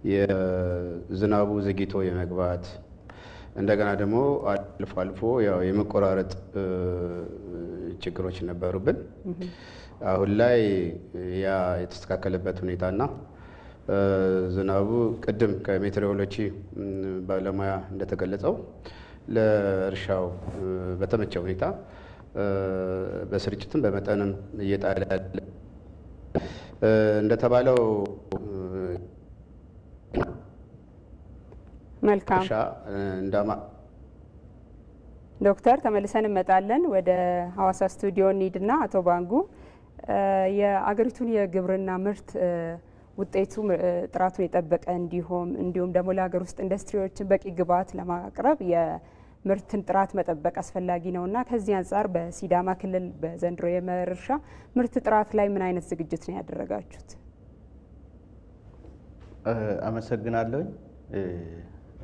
የዝናቡ ዘግይቶ የመግባት እንደገና ደግሞ አልፎ አልፎ ያው የመቆራረጥ ችግሮች ነበሩብን። አሁን ላይ ያ የተስተካከለበት ሁኔታና ዝናቡ ቅድም ከሜትሮሎጂ ባለሙያ እንደተገለጸው ለእርሻው በተመቸ ሁኔታ በስርጭትም በመጠንም እየጣለ እንደተባለው መልካም ዶክተር ተመልሰን እንመጣለን። ወደ ሀዋሳ ስቱዲዮ እንሂድና አቶ ባንጉ የአገሪቱን የግብርና ምርት ውጤቱ ጥራቱን የጠበቀ እንዲሁም ደግሞ ለሀገር ውስጥ ኢንዱስትሪዎችን በቂ ግብዓት ለማቅረብ የምርትን ጥራት መጠበቅ አስፈላጊ ነውና ከዚህ አንጻር በሲዳማ ክልል በዘንድሮ የመኸር እርሻ ምርት ጥራት ላይ ምን አይነት ዝግጅት ነው ያደረጋችሁት? አመሰግናለሁ።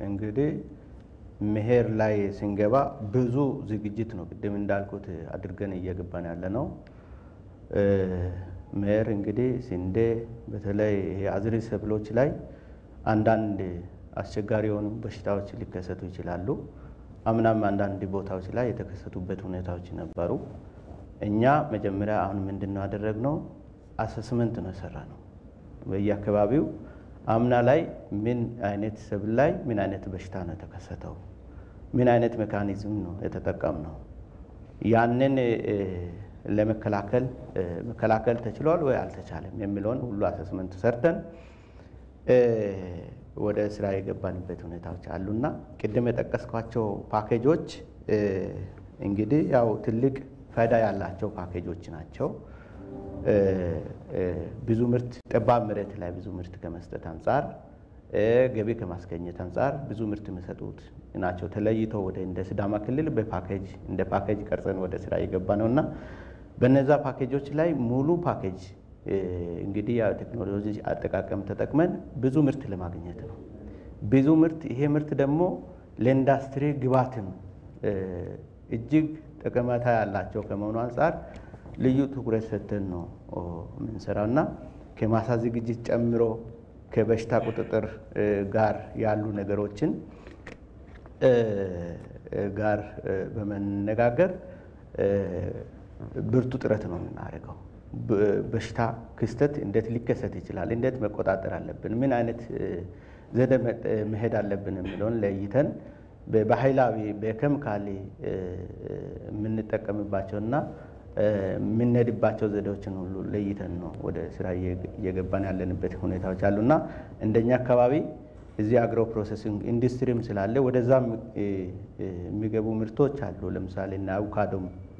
እንግዲህ መኸር ላይ ስንገባ ብዙ ዝግጅት ነው ቅድም እንዳልኩት አድርገን እየገባን ያለ ነው። መኸር እንግዲህ ስንዴ በተለይ የአዝርዕት ሰብሎች ላይ አንዳንድ አስቸጋሪ የሆኑ በሽታዎች ሊከሰቱ ይችላሉ። አምናም አንዳንድ ቦታዎች ላይ የተከሰቱበት ሁኔታዎች ነበሩ። እኛ መጀመሪያ አሁን ምንድነው ያደረግነው? አሰስመንት ነው የሰራነው በየአካባቢው አምና ላይ ምን አይነት ሰብል ላይ ምን አይነት በሽታ ነው የተከሰተው፣ ምን አይነት ሜካኒዝም ነው የተጠቀምነው። ያንን መከላከል ተችሏል ወይ አልተቻለም የሚለውን ሁሉ አሰስመንት ሰርተን ወደ ስራ የገባንበት ሁኔታዎች አሉና ቅድም የጠቀስኳቸው ፓኬጆች እንግዲህ ያው ትልቅ ፋይዳ ያላቸው ፓኬጆች ናቸው። ብዙ ምርት ጠባብ መሬት ላይ ብዙ ምርት ከመስጠት አንጻር ገቢ ከማስገኘት አንጻር ብዙ ምርት የሚሰጡት ናቸው። ተለይቶ ወደ እንደ ሲዳማ ክልል እንደ ፓኬጅ ቀርጸን ወደ ስራ የገባ ነውና በነዛ ፓኬጆች ላይ ሙሉ ፓኬጅ እንግዲህ ያው ቴክኖሎጂ አጠቃቀም ተጠቅመን ብዙ ምርት ለማግኘት ነው። ብዙ ምርት ይሄ ምርት ደግሞ ለኢንዱስትሪ ግብዓትም እጅግ ጠቀሜታ ያላቸው ከመሆኑ አንጻር ልዩ ትኩረት ሰጥተን ነው የምንሰራውና ከማሳ ዝግጅት ጨምሮ ከበሽታ ቁጥጥር ጋር ያሉ ነገሮችን ጋር በመነጋገር ብርቱ ጥረት ነው የምናደርገው። በሽታ ክስተት እንዴት ሊከሰት ይችላል፣ እንዴት መቆጣጠር አለብን፣ ምን አይነት ዘዴ መሄድ አለብን የሚለውን ለይተን በባህላዊ በኬሚካሊ የምንጠቀምባቸውና የምንሄድባቸው ዘዴዎችን ሁሉ ለይተን ነው ወደ ስራ እየገባን ያለንበት ሁኔታዎች አሉና እንደኛ አካባቢ እዚህ አግሮ ፕሮሰሲንግ ኢንዱስትሪም ስላለ ወደዛም የሚገቡ ምርቶች አሉ። ለምሳሌ እና አቮካዶ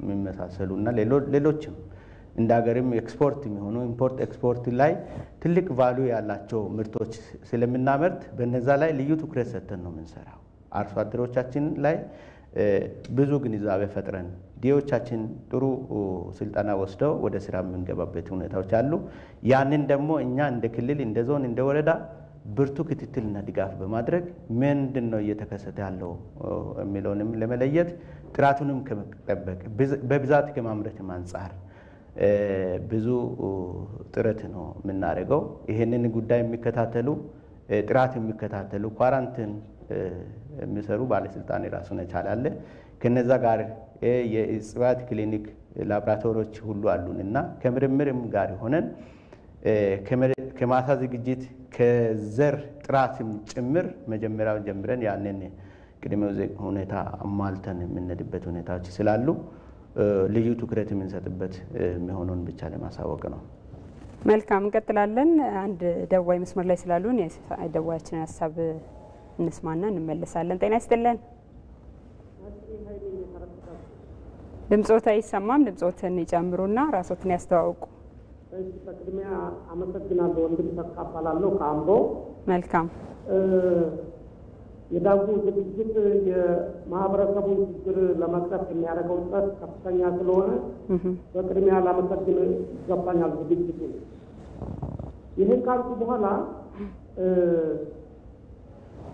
የሚመሳሰሉና ሌሎችም እንደ ሀገርም ኤክስፖርት የሚሆኑ ኢምፖርት ኤክስፖርት ላይ ትልቅ ቫልዩ ያላቸው ምርቶች ስለምናመርት በነዛ ላይ ልዩ ትኩረት ሰጥተን ነው የምንሰራው። አርሶ አደሮቻችን ላይ ብዙ ግንዛቤ ፈጥረን ዲዮቻችን ጥሩ ስልጠና ወስደው ወደ ስራ የምንገባበት ሁኔታዎች አሉ። ያንን ደግሞ እኛ እንደ ክልል፣ እንደ ዞን፣ እንደ ወረዳ ብርቱ ክትትልና ድጋፍ በማድረግ ምንድነው እየተከሰተ ያለው የሚለውንም ለመለየት ጥራቱንም ከመጠበቅ በብዛት ከማምረትም አንጻር ብዙ ጥረት ነው የምናደርገው። ይሄንን ጉዳይ የሚከታተሉ ጥራት የሚከታተሉ ኳራንቲን የሚሰሩ ባለስልጣን ራሱን የቻለ ከነዛ ጋር የእጽዋት ክሊኒክ ላቦራቶሪዎች ሁሉ አሉንና ከምርምርም ጋር ሆነን ከማሳ ዝግጅት ከዘር ጥራትም ጭምር መጀመሪያው ጀምረን ያንን ቅድመ ሁኔታ አሟልተን የምንሄድበት ሁኔታዎች ስላሉ ልዩ ትኩረት የምንሰጥበት መሆኑን ብቻ ለማሳወቅ ነው። መልካም እንቀጥላለን። አንድ ደዋይ መስመር ላይ ስላሉን የደዋያችን ሐሳብ እንስማና እንመለሳለን። ጤና ይስጥልን። ድምጾታ ይሰማም። ድምጾትን ይጨምሩና ራስዎትን ያስተዋውቁ። በቅድሚያ አመሰግናለሁ። ወንድም ተካፋላለሁ ከአምቦ። መልካም። የዳጉ ዝግጅት የማህበረሰቡን ችግር ለመቅረፍ የሚያደርገው ጥረት ከፍተኛ ስለሆነ በቅድሚያ ላመሰግን ይገባኛል ዝግጅቱ። ይህን ካልኩ በኋላ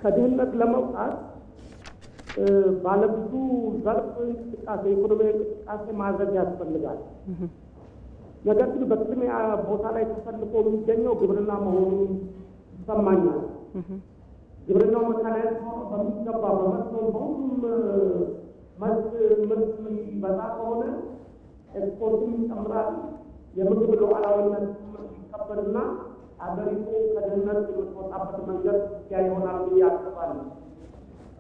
ከድህነት ለመውጣት ባለብዙ ዘርፍ እንቅስቃሴ ኢኮኖሚ እንቅስቃሴ ማድረግ ያስፈልጋል። ነገር ግን በቅድሚያ ቦታ ላይ ተሰልፎ የሚገኘው ግብርና መሆኑ ይሰማኛል። ግብርናው መካናይዝ ሆኖ በሚገባ በመስኖ በሁሉም መስክ ምርት የሚበዛ ከሆነ ኤክስፖርትም ይጨምራል፣ የምግብ ሉዓላዊነት ይከበርና አገሪቱ ከድህነት የምትወጣበት መንገድ ያ ይሆናል ብዬ አስባለሁ።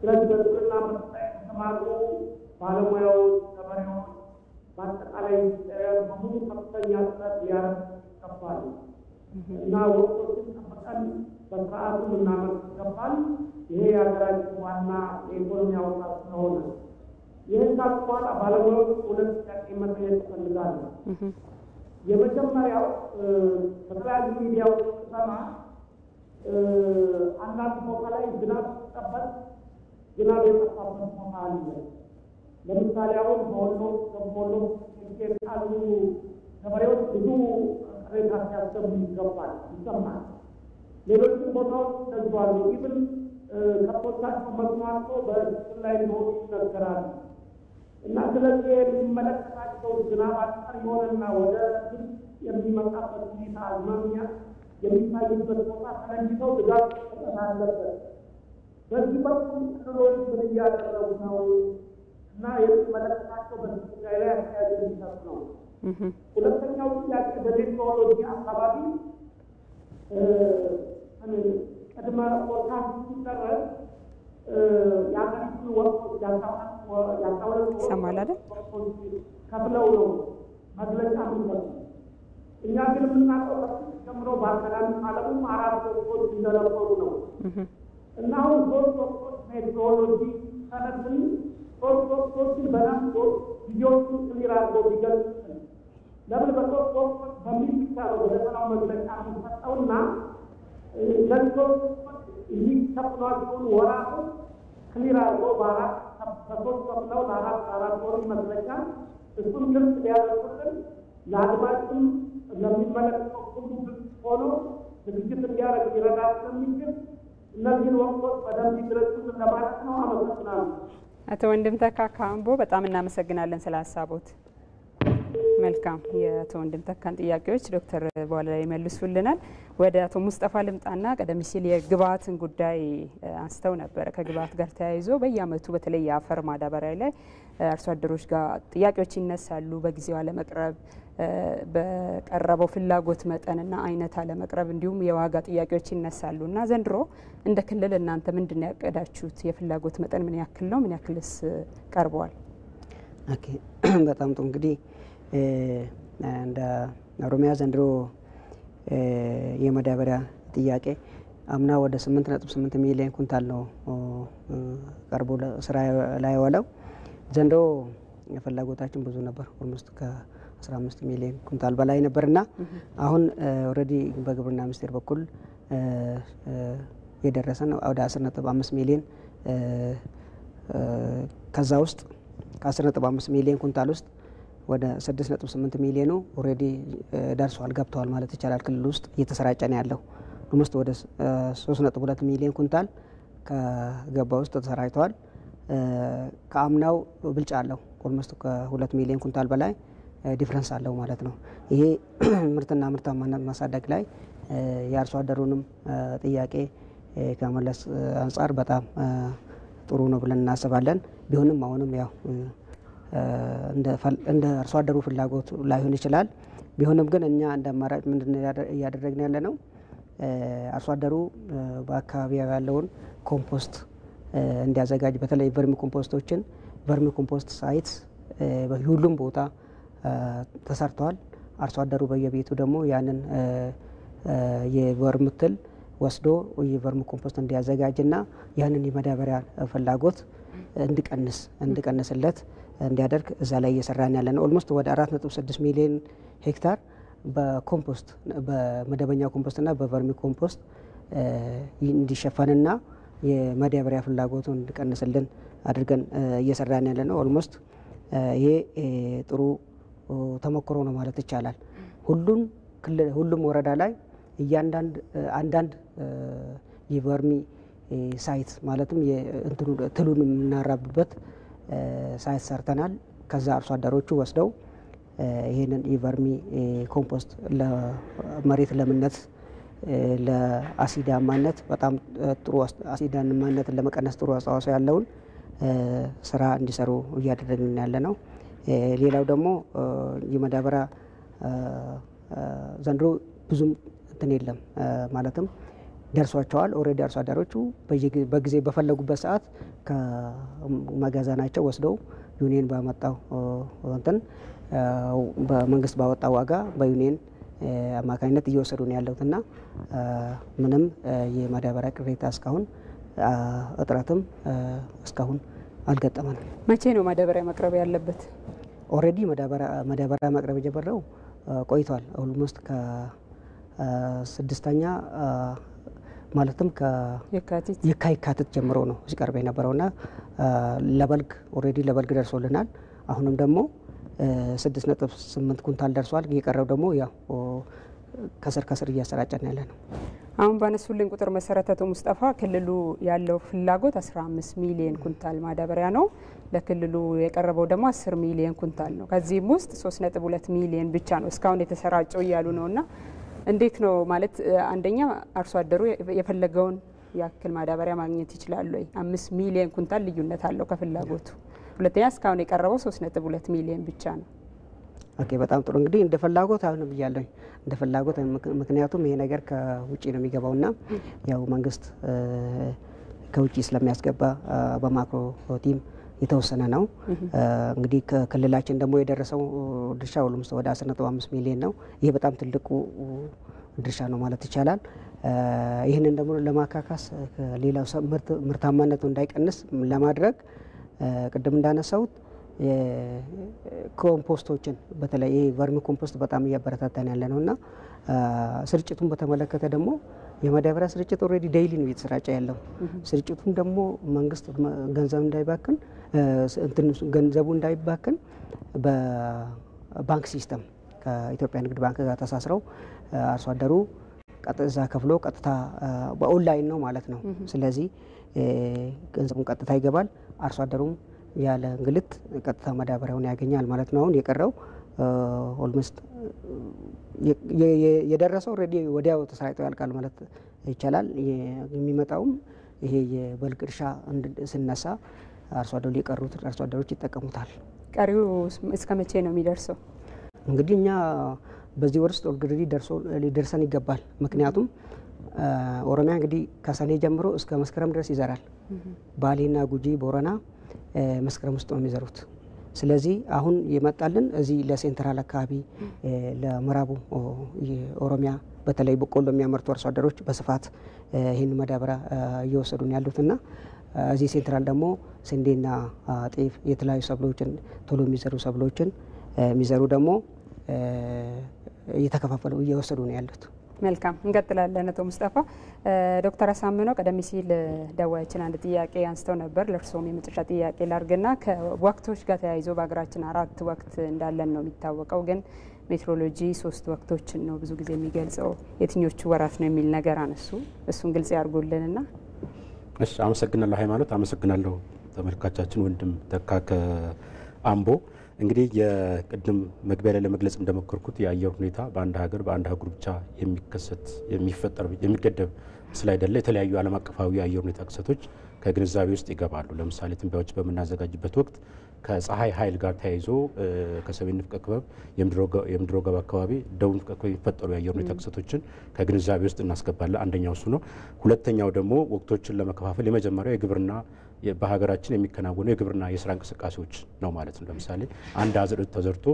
ስለዚህ በግብርና ምርት ላይ የተሰማሩ ባለሙያዎች፣ ገበሬዎች በአጠቃላይ በሙሉ ከፍተኛ ጥረት ሊያደርጉ ይገባል እና ወቅቶችን ጠብቀን በስርዓቱ ልናመርት ይገባል። ይሄ የሀገራችን ዋና የኢኮኖሚ አውታር ስለሆነ ይህን ካልኩ በኋላ ባለሙያዎች ሁለት ጥያቄ መጠየቅ እፈልጋለሁ። የመጀመሪያው በተለያዩ ሚዲያዎች ስሰማ አንዳንድ ቦታ ላይ ዝናብ ሲጠበቅ ዝናብ የጠፋበት ቦታ አለ። ለምሳሌ አሁን በወሎ ካሉ ገበሬዎች ብዙ ቅሬታ ሲያሰሙ ይሰማል። ሌሎችም ቦታዎች ተዘዋሉ። ኢቭን ከቦታቸው መስማቶ በስር ላይ ሊሆኑ ይነገራሉ እና ስለዚህ የሚመለከታቸው ዝናብ አጠር የሆነና ወደ ግብጽ የሚመጣበት ሁኔታ አዝማሚያ የሚታይበት ቦታ ተለይተው ድጋፍ መስጠት አለበት። በዚህ በኩል ክልሎች ምን እያደረጉ ነው እና የሚመለከታቸው በዚህ ጉዳይ ላይ አስተያየት የሚሰጥ ነው። ሁለተኛው ጥያቄ በቴክኖሎጂ አካባቢ ቅድመ ፎርካስት ሲደረግ የሀገሪቱን ወቅቶች ያልታወቁ ከፍለው ነው መግለጫ የሚሰጡ። እኛ ግን የምናውቀው ከፊት ጀምሮ በአካዳሚክ ዓለሙም 4 ወቅቶች እንደነበሩ ነው እና አሁን 3 ወቅቶች ሜትሮሎጂ ሰነድን 3 ወቅቶችን በደንብ ጊዜዎቹን ክሊር አድርጎ ቢገልጽ ለምን በ3 ወቅቶች በሚል ብቻ ነው በደፈናው መግለጫ የሚሰጠውና ለሶስት የሚከፍሏቸውን ወራቶች ክሊር አድርጎ በ3 ከፍለው ለ4 ወር መግለጫ እሱን ግልጽ ሊያደርጉልን ለአድማጭም ለሚመለከተው ሁሉ ግልጽ ሆኖ ዝግጅት እንዲያደርግ ሊረዳ ስለሚችል እነዚህን ወቅቶች በደንብ ይድረሱልን ለማለት ነው። አመሰግናለሁ። አቶ ወንድምተካ ካምቦ በጣም እናመሰግናለን ስለ ሀሳቦት። መልካም የአቶ ወንድምተካን ጥያቄዎች ዶክተር በኋላ ላይ ይመልሱልናል። ወደ አቶ ሙስጠፋ ልምጣና ቀደም ሲል የግብአትን ጉዳይ አንስተው ነበር። ከግብአት ጋር ተያይዞ በየአመቱ በተለይ የአፈር ማዳበሪያ ላይ አርሶ አደሮች ጋር ጥያቄዎች ይነሳሉ። በጊዜው አለመቅረብ፣ በቀረበው ፍላጎት መጠንና አይነት አለመቅረብ እንዲሁም የዋጋ ጥያቄዎች ይነሳሉ እና ዘንድሮ እንደ ክልል እናንተ ምንድን ነው ያቀዳችሁት? የፍላጎት መጠን ምን ያክል ነው? ምን ያክልስ ቀርበዋል? ኦኬ በጣም ጥሩ። እንግዲህ እንደ ኦሮሚያ ዘንድሮ የማዳበሪያ ጥያቄ አምና ወደ 8.8 ሚሊዮን ኩንታል ነው ቀርቦ ስራ ላይ ዋለው። ዘንድሮ ፍላጎታችን ብዙ ነበር። ኦልሞስት ከ15 ሚሊዮን ኩንታል በላይ ነበርና አሁን ኦልሬዲ በግብርና ሚኒስቴር በኩል የደረሰን ወደ 10.5 ሚሊዮን ከዛ ውስጥ ከ10.5 ሚሊዮን ኩንታል ውስጥ ወደ 6.8 ሚሊዮኑ ኦልሬዲ ደርሷል ገብተዋል ማለት ይቻላል። ክልል ውስጥ እየተሰራጨ ነው ያለው። ኦልሞስት ወደ 3.2 ሚሊዮን ኩንታል ከገባ ውስጥ ተሰራጭተዋል። ከአምናው ብልጫ አለው። ኦልሞስት ከ2 ሚሊዮን ኩንታል በላይ ዲፍረንስ አለው ማለት ነው። ይሄ ምርትና ምርታማነት ማሳደግ ላይ የአርሶ አደሩንም ጥያቄ ከመለስ አንጻር በጣም ጥሩ ነው ብለን እናስባለን። ቢሆንም አሁንም ያው እንደ አርሶ አደሩ ፍላጎት ላይሆን ይችላል። ቢሆንም ግን እኛ እንደ አማራጭ ምንድነው እያደረግን ያለ ነው? አርሶ አደሩ በአካባቢ ያለውን ኮምፖስት እንዲያዘጋጅ በተለይ ቨርሚ ኮምፖስቶችን ቨርሚ ኮምፖስት ሳይት በሁሉም ቦታ ተሰርተዋል። አርሶ አደሩ በየቤቱ ደግሞ ያንን የቨርሚ ትል ወስዶ የቨርሚ ኮምፖስት እንዲያዘጋጅና ያንን የማዳበሪያ ፍላጎት እንዲቀንስለት እንዲያደርግ እዛ ላይ እየሰራን ያለ ነው። ኦልሞስት ወደ 4.6 ሚሊዮን ሄክታር በኮምፖስት በመደበኛ ኮምፖስትና በቨርሚ ኮምፖስት እንዲሸፈንና የማዳበሪያ ፍላጎቱን እንዲቀንስልን አድርገን እየሰራን ያለ ነው። ኦልሞስት ይሄ ጥሩ ተሞክሮ ነው ማለት ይቻላል። ሁሉም ወረዳ ላይ አንዳንድ የቨርሚ ሳይት ማለትም ትሉን የምናራብበት ሳይት ሰርተናል። ከዛ አርሶ አደሮቹ ወስደው ይህንን የቨርሚ ኮምፖስት ለመሬት ለምነት ለአሲዳማነት በጣም ጥሩ አሲዳማነትን ለመቀነስ ጥሩ አስተዋጽኦ ያለውን ስራ እንዲሰሩ እያደረግን ያለ ነው። ሌላው ደግሞ የማዳበሪያ ዘንድሮ ብዙም እንትን የለም ማለትም ደርሷቸዋል። ኦልሬዲ አርሶ አደሮቹ በጊዜ በፈለጉበት ሰዓት ከመጋዘናቸው ወስደው ዩኒየን ባመጣው እንትን በመንግስት ባወጣው ዋጋ በዩኒየን አማካኝነት እየወሰዱ ነው ያለውትና ምንም የማዳበሪያ ቅሬታ እስካሁን እጥረትም እስካሁን አልገጠመንም። መቼ ነው ማዳበሪያ መቅረብ ያለበት? ኦልሬዲ ማዳበሪያ መቅረብ የጀመረው ቆይቷል። ኦልሞስት ከ6ኛ ማለትም የካቲት ጀምሮ ነው ሲቀርብ የነበረውና ለበልግ ኦልሬዲ ለበልግ ደርሶልናል። አሁንም ደግሞ 6.8 ኩንታል ደርሷል። እየቀረው ደግሞ ያው ከስር እያሰራጨን ያለ ነው። አሁን ባነሱልን ቁጥር መሰረት አቶ ሙስጠፋ ክልሉ ያለው ፍላጎት 15 ሚሊዮን ኩንታል ማዳበሪያ ነው። ለክልሉ የቀረበው ደግሞ 10 ሚሊዮን ኩንታል ነው። ከዚህም ውስጥ 3.2 ሚሊዮን ብቻ ነው እስካሁን የተሰራጨው እያሉ ነውና እንዴት ነው ማለት አንደኛ አርሶ አደሩ የፈለገውን ያክል ማዳበሪያ ማግኘት ይችላል ወይ? 5 ሚሊዮን ኩንታል ልዩነት አለው ከፍላጎቱ። ሁለተኛ እስካሁን የቀረበው 3.2 ሚሊዮን ብቻ ነው። ኦኬ በጣም ጥሩ። እንግዲህ እንደ ፍላጎት አሁን ብያለሁ እንደ ፍላጎት ምክንያቱም ይሄ ነገር ከውጪ ነው የሚገባውና ያው መንግስት ከውጪ ስለሚያስገባ በማክሮ ቲም የተወሰነ ነው። እንግዲህ ከክልላችን ደግሞ የደረሰው ድርሻ ኦልሞስት ወደ 10.5 ሚሊዮን ነው። ይሄ በጣም ትልቁ ድርሻ ነው ማለት ይቻላል። ይህንን ደግሞ ለማካካስ ሌላው ምርታማነቱ እንዳይቀንስ ለማድረግ ቅድም እንዳነሳሁት ኮምፖስቶችን በተለይ ቨርሚ ኮምፖስት በጣም እያበረታታን ያለ ነውና ስርጭቱን በተመለከተ ደግሞ የማዳበሪያ ስርጭት ኦልሬዲ ዴይሊ ነው እየተሰራጨ ያለው። ስርጭቱን ደግሞ መንግስት ገንዘቡ እንዳይባክን በባንክ ሲስተም ከኢትዮጵያ ንግድ ባንክ ጋር ተሳስረው አርሶ አደሩ ቀጥታ ከፍሎ ቀጥታ በኦንላይን ነው ማለት ነው። ስለዚህ ገንዘቡን ቀጥታ ይገባል፣ አርሶ አደሩም ያለ እንግልት ቀጥታ ማዳበሪያውን ያገኛል ማለት ነው። አሁን የቀረው ኦልሞስት የደረሰው ኦልሬዲ ወዲያው ተሰራጭቶ ያልቃል ማለት ይቻላል። የሚመጣውም ይሄ የበልግ እርሻ ስነሳ አርሶ አደሩ የቀሩት አርሶ አደሮች ይጠቀሙታል። ቀሪው እስከ መቼ ነው የሚደርሰው? እንግዲህ እኛ በዚህ ወር ውስጥ ኦልሬዲ ሊደርሰን ይገባል። ምክንያቱም ኦሮሚያ እንግዲህ ከሰኔ ጀምሮ እስከ መስከረም ድረስ ይዘራል። ባሌና ጉጂ ቦረና መስከረም ውስጥ ነው የሚዘሩት። ስለዚህ አሁን የመጣልን እዚህ ለሴንትራል አካባቢ ለምዕራቡ ኦሮሚያ በተለይ በቆሎ የሚያመርቱ አርሶ አደሮች በስፋት ይህን ማዳበሪያ እየወሰዱ ነው ያሉትና እዚህ ሴንትራል ደግሞ ስንዴና ጤፍ የተለያዩ ሰብሎችን ቶሎ የሚዘሩ ሰብሎችን የሚዘሩ ደግሞ እየተከፋፈሉ እየወሰዱ ነው ያሉት። መልካም እንቀጥላለን። አቶ ሙስጠፋ ዶክተር አሳምነው ቀደም ሲል ደዋያችን አንድ ጥያቄ አንስተው ነበር። ለእርስዎም የመጨረሻ ጥያቄ ላርግና ከወቅቶች ጋር ተያይዞ በሀገራችን 4 ወቅት እንዳለን ነው የሚታወቀው። ግን ሜትሮሎጂ 3 ወቅቶችን ነው ብዙ ጊዜ የሚገልጸው። የትኞቹ ወራት ነው የሚል ነገር አነሱ። እሱን ግልጽ ያርጉልንና። እሺ፣ አመሰግናለሁ ሃይማኖት። አመሰግናለሁ ተመልካቻችን ወንድም ተካ ከአምቦ። እንግዲህ የቅድም መግቢያ ላይ ለመግለጽ እንደሞከርኩት የአየር ሁኔታ በአንድ ሀገር በአንድ አህጉር ብቻ የሚከሰት የሚፈጠር የሚገደብ ስላይደለ የተለያዩ ዓለም አቀፋዊ የአየር ሁኔታ ክስተቶች ከግንዛቤ ውስጥ ይገባሉ። ለምሳሌ ትንበያዎች በምናዘጋጅበት ወቅት ከፀሐይ ኃይል ጋር ተያይዞ ከሰሜን ንፍቀ ክበብ የምድር ወገብ አካባቢ ደቡብ ንፍቀ ክበብ የሚፈጠሩ የአየር ሁኔታ ክስተቶችን ከግንዛቤ ውስጥ እናስገባለን። አንደኛው እሱ ነው። ሁለተኛው ደግሞ ወቅቶችን ለመከፋፈል የመጀመሪያው የግብርና በሀገራችን የሚከናወኑ የግብርና የስራ እንቅስቃሴዎች ነው ማለት ነው። ለምሳሌ አንድ አዝርዕት ተዘርቶ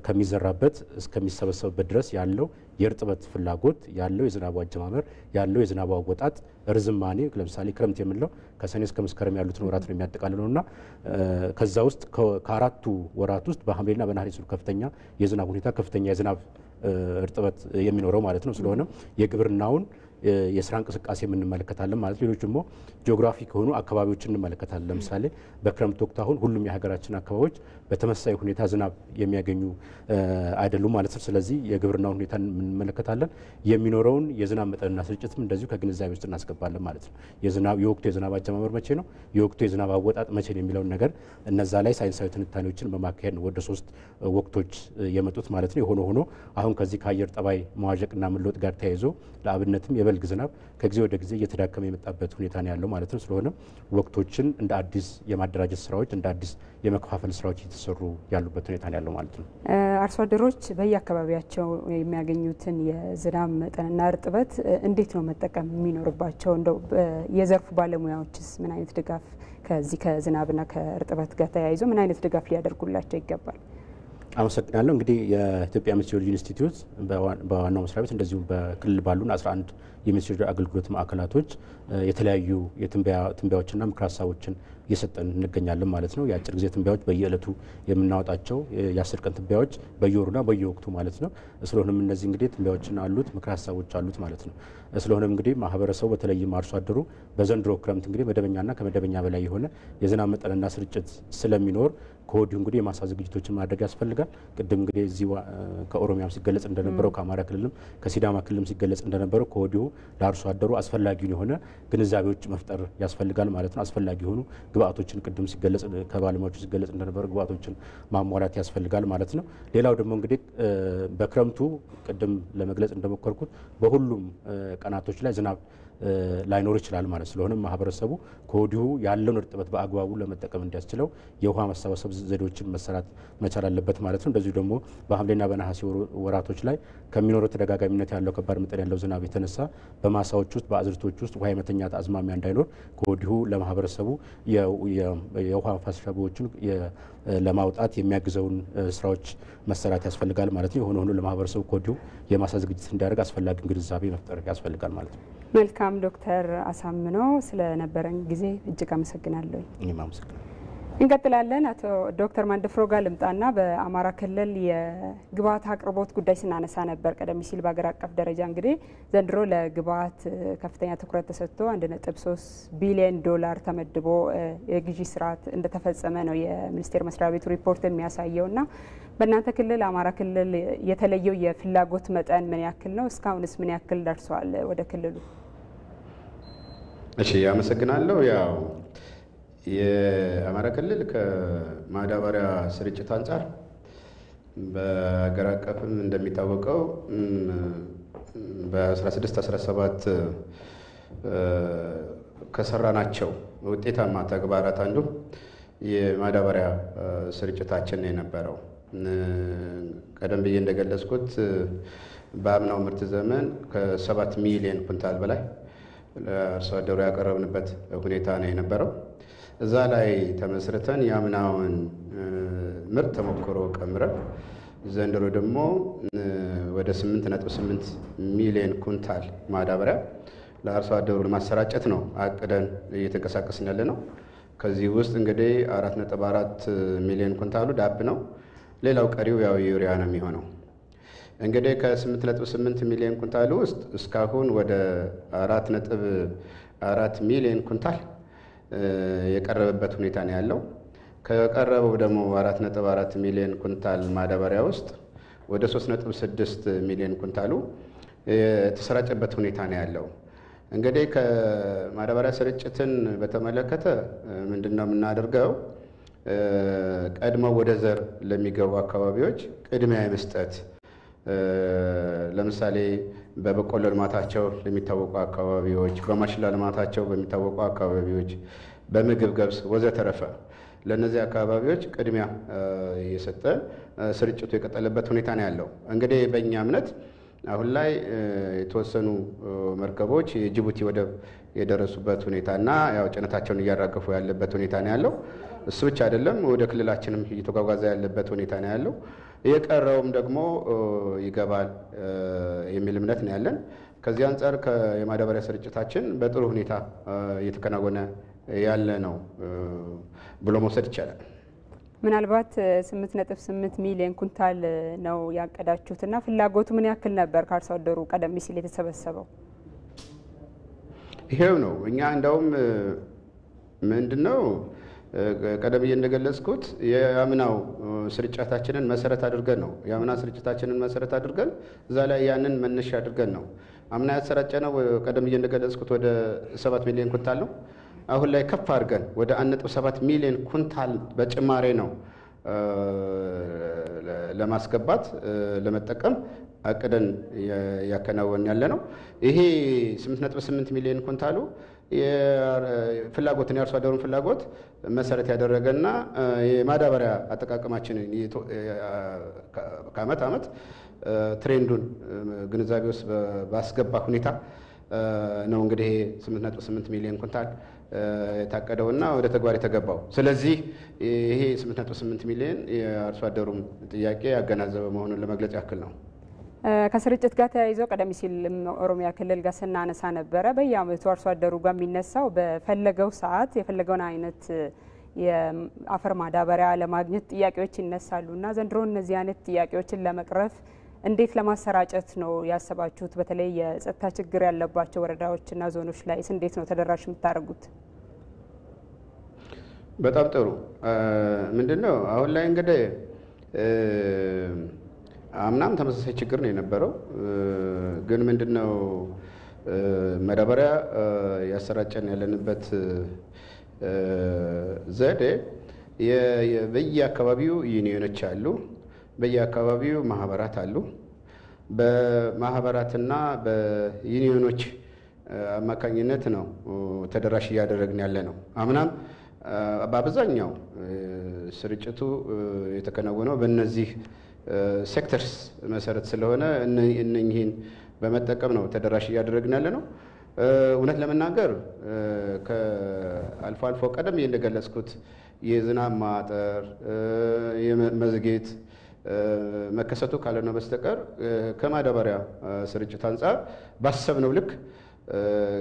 ከሚዘራበት እስከሚሰበሰብበት ድረስ ያለው የእርጥበት ፍላጎት ያለው የዝናቡ አጀማመር ያለው የዝናቡ አወጣጥ ርዝማኔ ለምሳሌ ክረምት የምንለው ከሰኔ እስከ መስከረም ያሉትን ወራት ነው የሚያጠቃልለውና ከዛ ውስጥ ከአራቱ ወራት ውስጥ በሐምሌና በነሐሴ ከፍተኛ የዝናብ ሁኔታ ከፍተኛ የዝናብ እርጥበት የሚኖረው ማለት ነው። ስለሆነ የግብርናውን የስራ እንቅስቃሴ እንመለከታለን ማለት ሌሎች ደግሞ ጂኦግራፊ ከሆኑ አካባቢዎችን እንመለከታለን። ለምሳሌ በክረምት ወቅት አሁን ሁሉም የሀገራችን አካባቢዎች በተመሳሳይ ሁኔታ ዝናብ የሚያገኙ አይደሉም ማለት ነው። ስለዚህ የግብርናውን ሁኔታ እንመለከታለን። የሚኖረውን የዝናብ መጠንና ስርጭትም እንደዚሁ ከግንዛቤ ውስጥ እናስገባለን ማለት ነው። የወቅቱ የዝናብ አጀማመር መቼ ነው፣ የወቅቱ የዝናብ አወጣጥ መቼ ነው የሚለውን ነገር እነዛ ላይ ሳይንሳዊ ትንታኔዎችን በማካሄድ ነው ወደ 3 ወቅቶች የመጡት ማለት ነው። የሆነ ሆኖ አሁን ከዚህ ከአየር ጠባይ መዋዠቅና መለወጥ ጋር ተያይዞ ለአብነትም የበልግ ዝናብ ከጊዜ ወደ ጊዜ እየተዳከመ የመጣበት ሁኔታ ነው ያለው ማለት ነው። ስለሆነ ወቅቶችን እንደ አዲስ የማደራጀት ስራዎች እንደ አዲስ የመከፋፈል ስራዎች እየተሰሩ ያሉበት ሁኔታ ነው ያለው ማለት ነው። አርሶ አደሮች በየአካባቢያቸው የሚያገኙትን የዝናብ መጠንና እርጥበት እንዴት ነው መጠቀም የሚኖርባቸው? እንደው የዘርፉ ባለሙያዎችስ ምን አይነት ድጋፍ ከዚህ ከዝናብና ከእርጥበት ጋር ተያይዞ ምን አይነት ድጋፍ ሊያደርጉላቸው ይገባል? አመሰግናለሁ። እንግዲህ የኢትዮጵያ ሜትሮሎጂ ኢንስቲትዩት በዋናው መስሪያ ቤት እንደዚሁም በክልል ባሉን 11 የሜትሮሎጂ አገልግሎት ማዕከላቶች የተለያዩ የትንበያዎችና ምክረ ሀሳቦችን እየሰጠን እንገኛለን ማለት ነው። የአጭር ጊዜ ትንበያዎች በየዕለቱ የምናወጣቸው የ10 ቀን ትንበያዎች በየወሩና በየወቅቱ ማለት ነው። ስለሆነም እነዚህ እንግዲህ ትንበያዎችና አሉት ምክረ ሀሳቦች አሉት ማለት ነው። ስለሆነም እንግዲህ ማህበረሰቡ በተለይም አርሶ አደሩ በዘንድሮ ክረምት እንግዲህ መደበኛና ከመደበኛ በላይ የሆነ የዝናብ መጠንና ስርጭት ስለሚኖር ከወዲሁ እንግዲህ የማሳ ዝግጅቶችን ማድረግ ያስፈልጋል። ቅድም እንግዲህ እዚህ ከኦሮሚያም ሲገለጽ እንደነበረው ከአማራ ክልልም ከሲዳማ ክልልም ሲገለጽ እንደነበረው ከወዲሁ ለአርሶ አደሩ አስፈላጊውን የሆነ ግንዛቤዎች መፍጠር ያስፈልጋል ማለት ነው። አስፈላጊ የሆኑ ግብአቶችን ቅድም ሲገለጽ ከባለሙያዎቹ ሲገለጽ እንደነበረው ግብአቶችን ማሟላት ያስፈልጋል ማለት ነው። ሌላው ደግሞ እንግዲህ በክረምቱ ቅድም ለመግለጽ እንደሞከርኩት በሁሉም ቀናቶች ላይ ዝናብ ላይኖር ይችላል ማለት ስለሆነ ማህበረሰቡ ከወዲሁ ያለውን እርጥበት በአግባቡ ለመጠቀም እንዲያስችለው የውሃ ማሰባሰብ ዘዴዎችን መሰራት መቻል አለበት ማለት ነው። እንደዚሁ ደግሞ በሐምሌና በነሐሴ ወራቶች ላይ ከሚኖረው ተደጋጋሚነት ያለው ከባድ መጠን ያለው ዝናብ የተነሳ በማሳዎች ውስጥ በአዝርቶች ውስጥ ውሃ የመተኛት አዝማሚያ እንዳይኖር ከወዲሁ ለማህበረሰቡ የውሃ ማፋሰሻዎችን ለማውጣት የሚያግዘውን ስራዎች መሰራት ያስፈልጋል ማለት ነው። የሆነ ሆኖ ለማህበረሰቡ ከወዲሁ የማሳ ዝግጅት እንዲያደርግ አስፈላጊውን ግንዛቤ መፍጠር ያስፈልጋል ማለት ነው። መልካም ዶክተር አሳምነው ስለነበረን ጊዜ እጅግ አመሰግናለሁ። እኔም አመሰግናለሁ። እንቀጥላለን። አቶ ዶክተር ማንደፍሮ ጋር ልምጣና በአማራ ክልል የግብዓት አቅርቦት ጉዳይ ስናነሳ ነበር። ቀደም ሲል በአገር አቀፍ ደረጃ እንግዲህ ዘንድሮ ለግብዓት ከፍተኛ ትኩረት ተሰጥቶ 1.3 ቢሊዮን ዶላር ተመድቦ የግዢ ስርዓት እንደተፈጸመ ነው የሚኒስቴር መስሪያ ቤቱ ሪፖርት የሚያሳየውና በእናንተ ክልል አማራ ክልል የተለየው የፍላጎት መጠን ምን ያክል ነው? እስካሁንስ ምን ያክል ደርሷል ወደ ክልሉ? እሺ፣ አመሰግናለሁ። ያው የአማራ ክልል ከማዳበሪያ ስርጭት አንጻር በአገር አቀፍም እንደሚታወቀው በ16-17 ከሰራናቸው ውጤታማ ተግባራት አንዱ የማዳበሪያ ስርጭታችን የነበረው። ቀደም ብዬ እንደገለጽኩት በአምናው ምርት ዘመን ከ7 ሚሊዮን ኩንታል በላይ ለአርሶ አደሩ ያቀረብንበት ሁኔታ ነው የነበረው። እዛ ላይ ተመስርተን የአምናውን ምርት ተሞክሮ ቀምረን ዘንድሮ ደግሞ ወደ 8.8 ሚሊዮን ኩንታል ማዳበሪያ ለአርሶ አደሩ ለማሰራጨት ነው አቅደን እየተንቀሳቀስን ያለ ነው። ከዚህ ውስጥ እንግዲህ 4.4 ሚሊዮን ኩንታሉ ዳፕ ነው። ሌላው ቀሪው ያው ዩሪያ ነው የሚሆነው። እንግዲህ ከ8.8 ሚሊዮን ኩንታል ውስጥ እስካሁን ወደ 4.4 ሚሊዮን ኩንታል የቀረበበት ሁኔታ ነው ያለው። ከቀረበው ደግሞ 4.4 ሚሊዮን ኩንታል ማዳበሪያ ውስጥ ወደ 3.6 ሚሊዮን ኩንታሉ የተሰራጨበት ሁኔታ ነው ያለው። እንግዲህ ከማዳበሪያ ስርጭትን በተመለከተ ምንድነው የምናደርገው? ቀድመው ወደ ዘር ለሚገቡ አካባቢዎች ቅድሚያ የመስጠት ለምሳሌ በበቆሎ ልማታቸው ለሚታወቁ አካባቢዎች፣ በማሽላ ልማታቸው በሚታወቁ አካባቢዎች፣ በምግብ ገብስ ወዘተረፈ ለነዚህ አካባቢዎች ቅድሚያ እየሰጠ ስርጭቱ የቀጠለበት ሁኔታ ነው ያለው። እንግዲህ በእኛ እምነት አሁን ላይ የተወሰኑ መርከቦች የጅቡቲ ወደብ የደረሱበት ሁኔታና ያው ጭነታቸውን እያራገፉ ያለበት ሁኔታ ነው ያለው። እሱ ብቻ አይደለም፣ ወደ ክልላችንም እየተጓጓዘ ያለበት ሁኔታ ነው ያለው። የቀረውም ደግሞ ይገባል የሚል እምነት ነው ያለን። ከዚህ አንጻር የማዳበሪያ ስርጭታችን በጥሩ ሁኔታ እየተከናወነ ያለ ነው ብሎ መውሰድ ይቻላል። ምናልባት 8.8 ሚሊዮን ኩንታል ነው ያቀዳችሁትና ፍላጎቱ ምን ያክል ነበር ከአርሶ አደሩ ቀደም ሲል የተሰበሰበው? ይሄው ነው። እኛ እንደውም ምንድነው ቀደም ብዬ እንደገለጽኩት የአምናው ስርጭታችንን መሰረት አድርገን ነው እዛ ላይ ያንን መነሻ አድርገን ነው አምና ያሰራጨነው። ቀደም ብዬ እንደገለጽኩት ወደ 7 ሚሊዮን ኩንታል ነው። አሁን ላይ ከፍ አድርገን ወደ 1.7 ሚሊዮን ኩንታል በጭማሬ ነው ለማስገባት ለመጠቀም አቅደን ያከናወን ያለ ነው። ይሄ 8.8 ሚሊዮን ኩንታሉ የፍላጎትን የአርሶ አደሩን ፍላጎት መሰረት ያደረገና የማዳበሪያ አጠቃቀማችንን ከዓመት ዓመት ትሬንዱን ግንዛቤ ውስጥ ባስገባ ሁኔታ ነው እንግዲህ 8.8 ሚሊዮን ኩንታል የታቀደውና ወደ ተግባር የተገባው። ስለዚህ ይሄ 8.8 ሚሊዮን የአርሶ አደሩን ጥያቄ ያገናዘበ መሆኑን ለመግለጽ ያክል ነው። ከስርጭት ጋር ተያይዞ ቀደም ሲል ኦሮሚያ ክልል ጋር ስናነሳ ነበረ። በየዓመቱ አርሶ አደሩ ጋር የሚነሳው በፈለገው ሰዓት የፈለገውን አይነት የአፈር ማዳበሪያ ለማግኘት ጥያቄዎች ይነሳሉና ዘንድሮ እነዚህ አይነት ጥያቄዎችን ለመቅረፍ እንዴት ለማሰራጨት ነው ያሰባችሁት? በተለይ የጸጥታ ችግር ያለባቸው ወረዳዎችና ዞኖች ላይ እንዴት ነው ተደራሽ የምታደርጉት? በጣም ጥሩ። ምንድነው አሁን ላይ እንግዲህ አምናም ተመሳሳይ ችግር ነው የነበረው። ግን ምንድነው ማዳበሪያ ያሰራጨን ያለንበት ዘዴ በየአካባቢው ዩኒዮኖች አሉ፣ በየአካባቢው ማህበራት አሉ። በማህበራትና በዩኒዮኖች አማካኝነት ነው ተደራሽ እያደረግን ያለ ነው። አምናም በአብዛኛው ስርጭቱ የተከናወነው በእነዚህ ሴክተርስ መሰረት ስለሆነ እነኚህን በመጠቀም ነው ተደራሽ እያደረግን ያለ ነው። እውነት ለመናገር ከአልፎ አልፎ ቀደም እንደገለጽኩት የዝናብ ማጠር የመዝጌት መከሰቱ ካልሆነ በስተቀር ከማዳበሪያ ስርጭት አንጻር ባሰብነው ልክ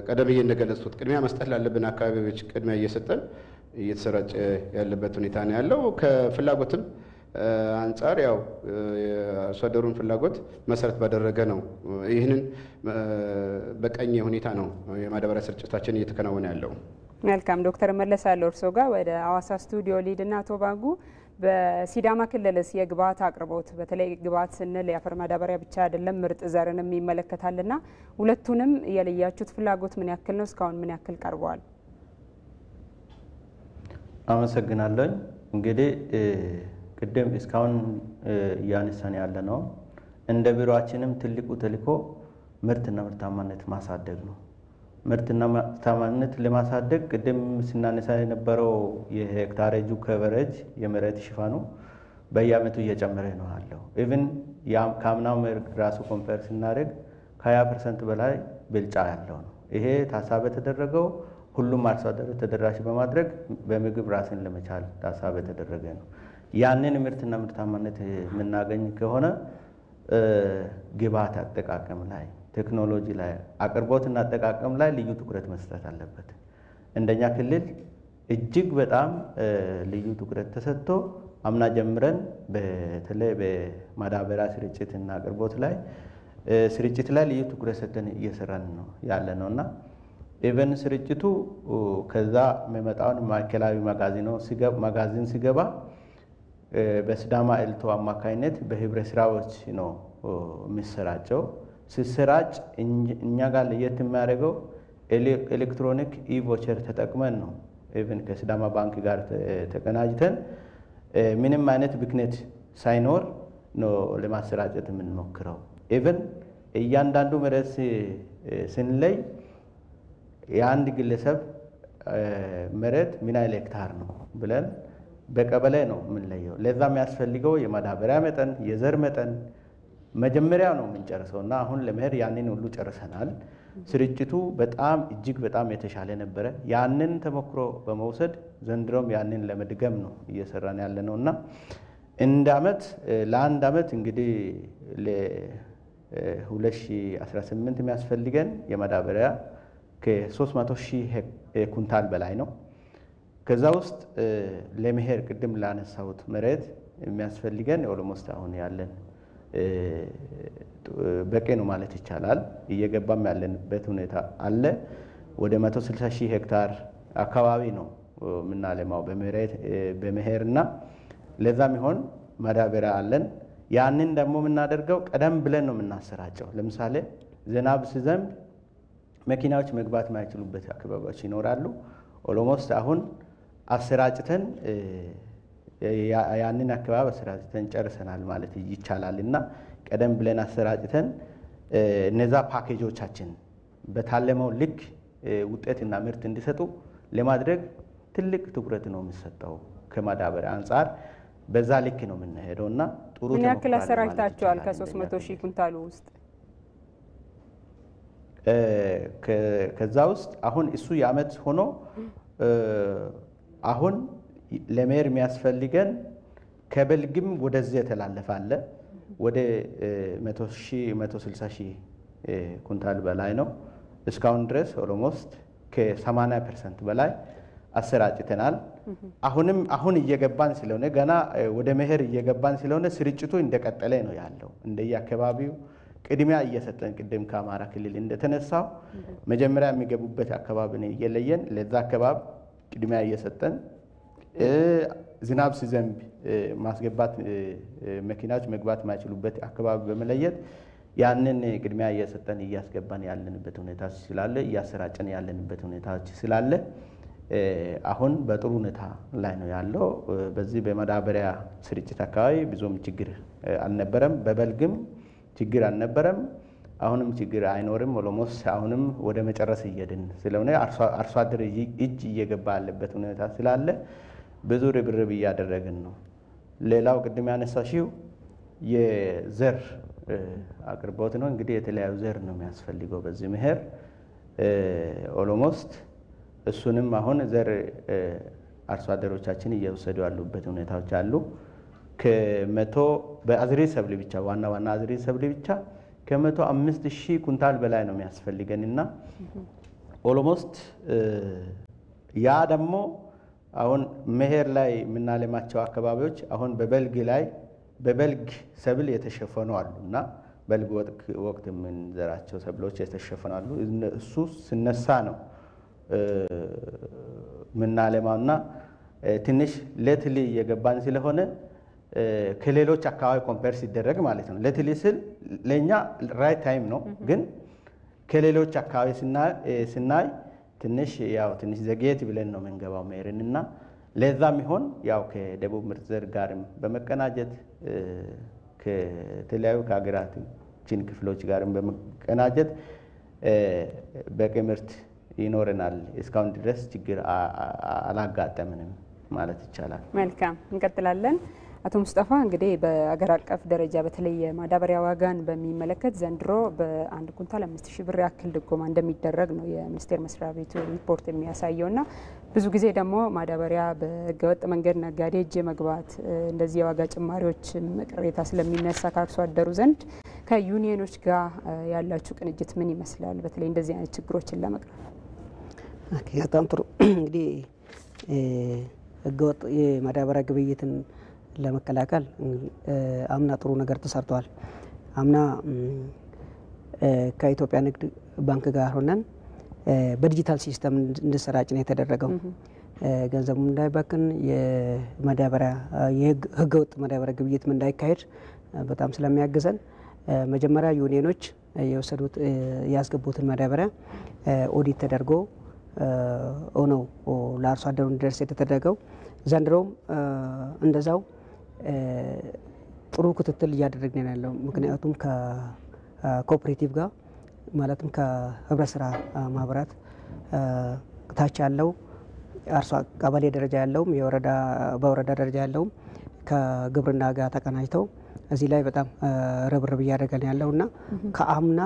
ቀደም እንደገለጽኩት ቅድሚያ መስጠት ላለብን አካባቢዎች ቅድሚያ እየሰጠን እየተሰራጨ ያለበት ሁኔታ ነው ያለው። ከፍላጎትም አንጻር ያው የአርሶ አደሩን ፍላጎት መሰረት ባደረገ ነው። ይህንን በቀኝ ሁኔታ ነው የማዳበሪያ ስርጭታችን እየተከናወነ ያለው። መልካም ዶክተር መለሳለሁ እርሶ ጋር ወደ ሐዋሳ ስቱዲዮ ሊድና አቶ ባጉ በሲዳማ ክልልስ የግብዓት አቅርቦት በተለይ ግብዓት ስንል የአፈር ማዳበሪያ ብቻ አይደለም ምርጥ ዘርንም ይመለከታልና ሁለቱንም የለያችሁት ፍላጎት ምን ያክል ነው? እስካሁን ምን ያክል ቀርበዋል? አመሰግናለሁ። እንግዲህ ቅድም እስካሁን እያነሳን ያለ ነው እንደ ቢሮአችንም ትልቁ ተልዕኮ ምርትና ምርታማነት ማሳደግ ነው። ምርትና ምርታማነት ለማሳደግ ቅድም ስናነሳ የነበረው የሄክታሬጁ ከቨሬጅ የመሬት ሽፋኑ በየአመቱ እየጨመረ ነው ያለው። ኢቭን ከአምናው ራሱ ኮምፔር ስናደርግ ከ20% በላይ ብልጫ ያለው ነው። ይሄ ታሳቢ የተደረገው ሁሉም አርሶ አደር ተደራሽ በማድረግ በምግብ ራስን ለመቻል ታሳቢ የተደረገ ነው። ያንን ምርትና ምርታማነት የምናገኝ ከሆነ ግብዓት አጠቃቀም ላይ ቴክኖሎጂ ላይ አቅርቦትና አጠቃቀም ላይ ልዩ ትኩረት መስጠት አለበት። እንደኛ ክልል እጅግ በጣም ልዩ ትኩረት ተሰጥቶ አምና ጀምረን በተለይ በማዳበሪያ ስርጭትና አቅርቦት ላይ ስርጭት ላይ ልዩ ትኩረት ሰጥተን እየሰራን ነው ያለ ነውና ኢቨን ስርጭቱ ከዛ የሚመጣውን ማዕከላዊ ማጋዚን ሲገባ በሲዳማ ኤልቶ አማካይነት በህብረት ስራዎች ነው የሚሰራጨው። ሲሰራጭ እኛ ጋር ለየት የሚያደርገው ኤሌክትሮኒክ ኢቮቸር ተጠቅመን ነው። ኢቭን ከሲዳማ ባንክ ጋር ተቀናጅተን ምንም አይነት ብክነት ሳይኖር ነው ለማሰራጨት የምንሞክረው። ኢቭን እያንዳንዱ መሬት ስንለይ የአንድ ግለሰብ መሬት ምን ያህል ሄክታር ነው ብለን በቀበሌ ነው የምንለየው። ለዛ የሚያስፈልገው የማዳበሪያ መጠን የዘር መጠን መጀመሪያ ነው የምንጨርሰውና አሁን ለመሄድ ያንን ሁሉ ጨርሰናል። ስርጭቱ በጣም እጅግ በጣም የተሻለ ነበረ። ያንን ተሞክሮ በመውሰድ ዘንድሮም ያንን ለመድገም ነው እየሰራን ያለ ነውና እንደ አመት ለአንድ አመት እንግዲህ ለ2018 የሚያስፈልገን የማዳበሪያ ከ300,000 ኩንታል በላይ ነው። ከዛ ውስጥ ለመሄድ ቅድም ላነሳሁት መሬት የሚያስፈልገን ኦልሞስት አሁን ያለን በቂ ነው ማለት ይቻላል። እየገባም ያለንበት ሁኔታ አለ። ወደ 160,000 ሄክታር አካባቢ ነው የምናለማው በመሄድና ለዛም ይሆን ማዳበሪያ አለን። ያንን ደግሞ የምናደርገው ቀደም ብለን ነው የምናሰራጨው። ለምሳሌ ዝናብ ሲዘንብ መኪናዎች መግባት የማይችሉበት አካባቢዎች ይኖራሉ። ኦልሞስት አሁን አሰራጭተን ያንን አካባቢ አሰራጭተን ጨርሰናል ማለት ይቻላል እና ቀደም ብለን አሰራጭተን እነዛ ፓኬጆቻችን በታለመው ልክ ውጤትና ምርት እንዲሰጡ ለማድረግ ትልቅ ትኩረት ነው የሚሰጠው። ከማዳበሪያ አንጻር በዛ ልክ ነው የምንሄደውና ጥሩ ምን ያክል አሰራጭታችኋል? ከ300,000 ኩንታሉ ውስጥ ከዛ ውስጥ አሁን እሱ የአመት ሆኖ አሁን ለመሄድ የሚያስፈልገን ከበልግም ወደዚህ የተላለፈ አለ። ወደ 160,000 ኩንታል በላይ ነው። እስካሁን ድረስ ኦልሞስት ከ80% በላይ አሰራጭተናል። አሁን እየገባን ስለሆነ ገና ወደ መሄድ እየገባን ስለሆነ ስርጭቱ እንደቀጠለ ነው ያለው። እንደየአካባቢው ቅድሚያ እየሰጠን ቅድም ከአማራ ክልል እንደተነሳው መጀመሪያ የሚገቡበት አካባቢ ነው እየለየን ለዛ አካባቢ ቅድሚያ እየሰጠን ዝናብ ሲዘንብ ማስገባት መኪናዎች መግባት የማይችሉበት አካባቢ በመለየት ያንን ቅድሚያ እየሰጠን እያስገባን ያለንበት ሁኔታ ስላለ እያሰራጨን ያለንበት ሁኔታዎች ስላለ አሁን በጥሩ ሁኔታ ላይ ነው ያለው። በዚህ በማዳበሪያ ስርጭት አካባቢ ብዙም ችግር አልነበረም። በበልግም ችግር አልነበረም። አሁንም ችግር አይኖርም። ኦሎሞስት አሁንም ወደ መጨረስ እየሄድን ስለሆነ አርሶ አደር እጅ እየገባ ያለበት ሁኔታ ስላለ ብዙ ርብርብ እያደረግን ነው። ሌላው ቅድም ያነሳሽው የዘር አቅርቦት ነው። እንግዲህ የተለያዩ ዘር ነው የሚያስፈልገው በዚህ መኸር ኦሎሞስት እሱንም አሁን ዘር አርሶ አደሮቻችን እየወሰዱ ያሉበት ሁኔታዎች አሉ። ከመቶ በአዝሪ ሰብል ብቻ ዋና አዝሪ ሰብል ብቻ ከ105,000 ኩንታል በላይ ነው የሚያስፈልገንና ኦሎሞስት ያ ደግሞ አሁን መኸር ላይ የምናለማቸው አካባቢዎች አሁን በበልግ ሰብል የተሸፈኑ አሉና በልግ ወቅት የምንዘራቸው ሰብሎች የተሸፈኑ አሉ። እሱ ሲነሳ ነው ምናለማውና ትንሽ ሌትሊ እየገባን ስለሆነ ከሌሎች አካባቢ ኮምፔር ሲደረግ ማለት ነው። ሌትሊ ስል ለኛ ራይት ታይም ነው፣ ግን ከሌሎች አካባቢ ስናይ ትንሽ ዘግየት ብለን ነው የምንገባው መኸርንና ለዛም ይሆን ያው ከደቡብ ምርጥ ዘር ጋርም በመቀናጀት ከተለያዩ ከሀገራችን ክፍሎች ጋርም በመቀናጀት በቂ ምርት ይኖረናል። እስካሁን ድረስ ችግር አላጋጠምንም ማለት ይቻላል። መልካም እንቀጥላለን። አቶ ሙስጠፋ እንግዲህ በአገር አቀፍ ደረጃ በተለይ የማዳበሪያ ዋጋን በሚመለከት ዘንድሮ በአንድ ኩንታል 5,000 ብር ያክል ድጎማ እንደሚደረግ ነው የሚኒስቴር መስሪያ ቤቱ ሪፖርት የሚያሳየውና ብዙ ጊዜ ደግሞ ማዳበሪያ በህገወጥ መንገድ ነጋዴ እጅ መግባት እንደዚህ የዋጋ ጭማሪዎች ቅሬታ ስለሚነሳ ከአርሶ አደሩ ዘንድ ከዩኒየኖች ጋር ያላችሁ ቅንጅት ምን ይመስላል? በተለይ እንደዚህ አይነት ችግሮችን ለመቅረፍ። በጣም ጥሩ። እንግዲህ ህገወጥ የማዳበሪያ ግብይትን ለመከላከል አምና ጥሩ ነገር ተሰርቷል። አምና ከኢትዮጵያ ንግድ ባንክ ጋር ሆነን በዲጂታል ሲስተም እንዲሰራጭ ነው የተደረገው። ገንዘቡ እንዳይባክን የማዳበሪያ የህገወጥ ማዳበሪያ ግብይት እንዳይካሄድ በጣም ስለሚያግዘን መጀመሪያ ዩኒየኖች የወሰዱት ያስገቡትን ማዳበሪያ ኦዲት ተደርጎ ነው ለአርሶ አደሩ እንዲደርስ የተደረገው። ዘንድሮም እንደዛው ጥሩ ክትትል እያደረግን ያለው ምክንያቱም ከኮኦፕሬቲቭ ጋር ማለትም ከህብረት ስራ ማህበራት ታች ያለው አርሶ ቀበሌ ደረጃ ያለውም በወረዳ ደረጃ ያለውም ከግብርና ጋር ተቀናጅተው እዚህ ላይ በጣም ርብርብ እያደረገን ያለውና ከአምና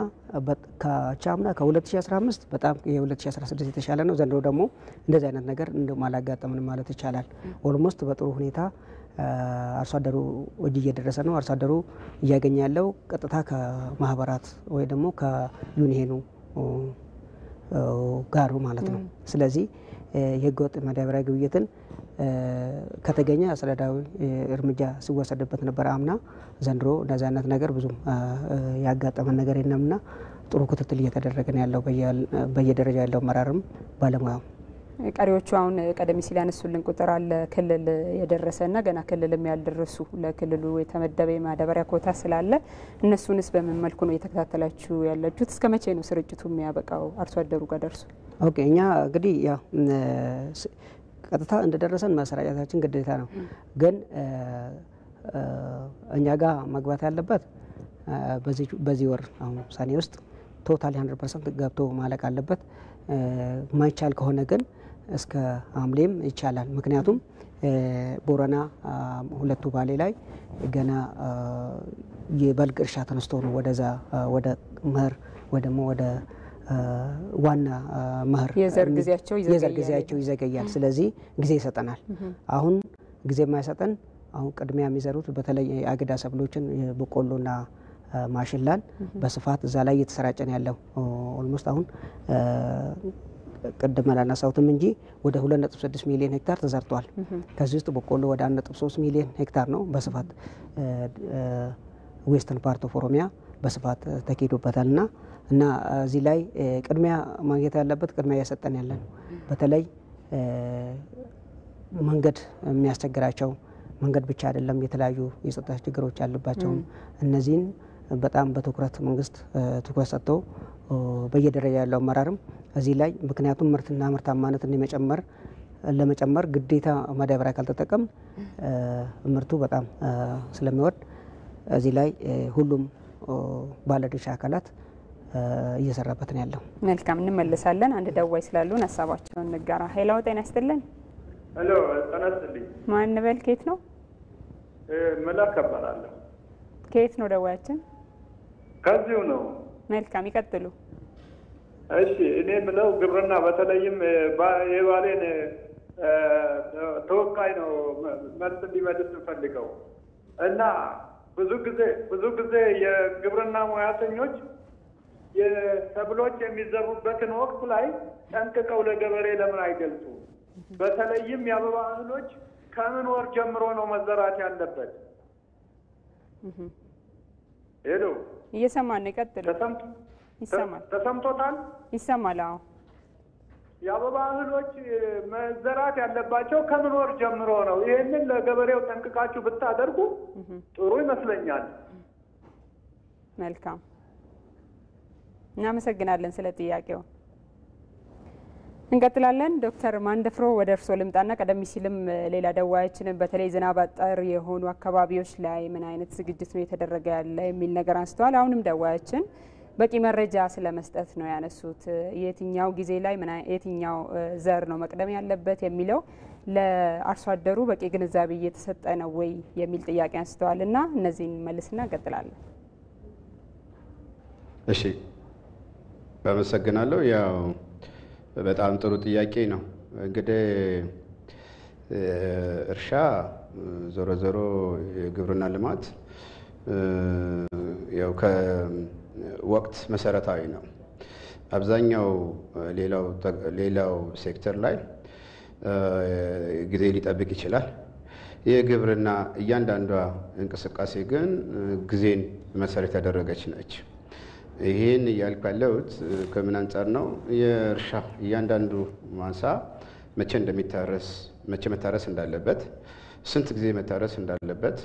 ከ2015 በጣም የ2016 የተሻለ ነው። ዘንድሮ ደግሞ እንደዚህ አይነት ነገር እንደማላጋጠምን ማለት ይቻላል። ኦልሞስት በጥሩ ሁኔታ አርሶ አደሩ እጅ እየደረሰ ነው። አርሶ አደሩ እያገኘ ያለው ቀጥታ ከማህበራት ወይ ደግሞ ከዩኒየኑ ጋር ማለት ነው። ስለዚህ የህገወጥ ማዳበሪያ ግብይትን ከተገኘ አስተዳደራዊ እርምጃ ሲወሰድበት ነበር አምና። ዘንድሮ እንደዚህ አይነት ነገር ብዙም ያጋጠመን ነገር የለምና ጥሩ ክትትል እየተደረገ ነው ያለው በየደረጃ ያለው አመራርም ባለሙያው። ቀሪዎቹ አሁን ቀደም ሲል ያነሱልን ቁጥር አለ ክልል የደረሰና ገና ክልልም ያልደረሱ ለክልሉ የተመደበ የማዳበሪያ ኮታ ስላለ እነሱንስ በምን መልኩ ነው የተከታተላችሁ ያላችሁት? እስከ መቼ ነው ስርጭቱ የሚያበቃው አርሶ አደሩ ጋር ደርሶ? ኦኬ እኛ እንግዲህ ያው ቀጥታ እንደደረሰን ማሰራጨታችን ግዴታ ነው። ግን እኛ ጋር መግባት ያለበት በዚህ ወር አሁን ሰኔ ውስጥ ቶታሊ 100% ገብቶ ማለቅ አለበት። ማይቻል ከሆነ ግን እስከ ሐምሌም ይቻላል። ምክንያቱም ቦረና ሁለቱ ባሌ ላይ ገና የበልግ እርሻ ተነስቶ ነው ወደዛ ወደ መኸር ወይ ደግሞ ወደ ዋና መኸር የዘር ጊዜያቸው ይዘገያል። ስለዚህ ጊዜ ይሰጠናል። አሁን ጊዜ የማይሰጠን አሁን ቅድሚያ የሚዘሩት በተለይ አገዳ ሰብሎችን በቆሎና ማሽላን በስፋት እዛ ላይ እየተሰራጨን ያለው ኦልሞስት አሁን ቅድም አላነሳሁትም እንጂ ወደ 2.6 ሚሊዮን ሄክታር ተዘርቷል። ከዚህ ውስጥ በቆሎ ወደ 1.3 ሚሊዮን ሄክታር ነው በስፋት ዌስተርን ፓርት ኦፍ ኦሮሚያ በስፋት ተካሂዶበታልና እና እዚህ ላይ ቅድሚያ ማግኘት ያለበት ቅድሚያ እየሰጠን ያለን በተለይ መንገድ የሚያስቸግራቸው መንገድ ብቻ አይደለም የተለያዩ የጸጥታ ችግሮች ያሉባቸው እነዚህን በጣም በትኩረት መንግስት ትኩረት ሰጥቶ በየደረጃ ያለው አመራርም እዚህ ላይ ምክንያቱም ምርትና ምርታማነትን ለመጨመር ግዴታ ማዳበሪያ ካልተጠቀም ምርቱ በጣም ስለሚወርድ እዚህ ላይ ሁሉም ባለድርሻ አካላት እየሰራበት ነው ያለው። መልካም እንመለሳለን። አንድ ደዋይ ስላሉን ሀሳባቸውን እንጋራ። ሄሎ ጤና ይስጥልን። ሄሎ ጤና ይስጥልኝ። ማን በል ከየት ነው? መላክ እባላለሁ። ከየት ነው ደዋያችን? ከዚሁ ነው። መልካም ይቀጥሉ። እሺ እኔ ምለው ግብርና በተለይም የባሌን ተወካይ ነው መልስ እንዲመልስ እንፈልገው እና ብዙ ጊዜ የግብርና ሙያተኞች የሰብሎች የሚዘሩበትን ወቅት ላይ ጠንቅቀው ለገበሬ ለምን አይገልጹ? በተለይም የአበባ እህሎች ከምን ወር ጀምሮ ነው መዘራት ያለበት? ሄሎ እየሰማን ነው። ይቀጥሉ። ይሰማል። ተሰምቶታል? ይሰማል። አዎ የአበባ እህሎች መዘራት ያለባቸው ከምን ወር ጀምሮ ነው? ይህንን ለገበሬው ጠንቅቃችሁ ብታደርጉ ጥሩ ይመስለኛል። መልካም እናመሰግናለን ስለ ጥያቄው። እንቀጥላለን። ዶክተር ማንደፍሮ ወደ እርሶ ልምጣና ቀደም ሲልም ሌላ ደዋያችንን በተለይ ዝናብ አጠር የሆኑ አካባቢዎች ላይ ምን አይነት ዝግጅት ነው የተደረገ ያለ የሚል ነገር አንስተዋል። አሁንም ደዋያችን በቂ መረጃ ስለመስጠት ነው ያነሱት። የትኛው ጊዜ ላይ የትኛው ዘር ነው መቅደም ያለበት የሚለው ለአርሶ አደሩ በቂ ግንዛቤ እየተሰጠ ነው ወይ የሚል ጥያቄ አንስተዋል እና እነዚህን መልስና እንቀጥላለን። እሺ አመሰግናለሁ። ያው በጣም ጥሩ ጥያቄ ነው። እንግዲህ እርሻ ዞሮ ዞሮ የግብርና ልማት ያው ከወቅት መሰረታዊ ነው። አብዛኛው ሌላው ሴክተር ላይ ጊዜ ሊጠብቅ ይችላል። የግብርና እያንዳንዷ እንቅስቃሴ ግን ጊዜን መሰረት ያደረገች ነች። ይህን እያልኩ ያለሁት ከምን አንጻር ነው? የእርሻ እያንዳንዱ ማሳ መቼ እንደሚታረስ፣ መቼ መታረስ እንዳለበት፣ ስንት ጊዜ መታረስ እንዳለበት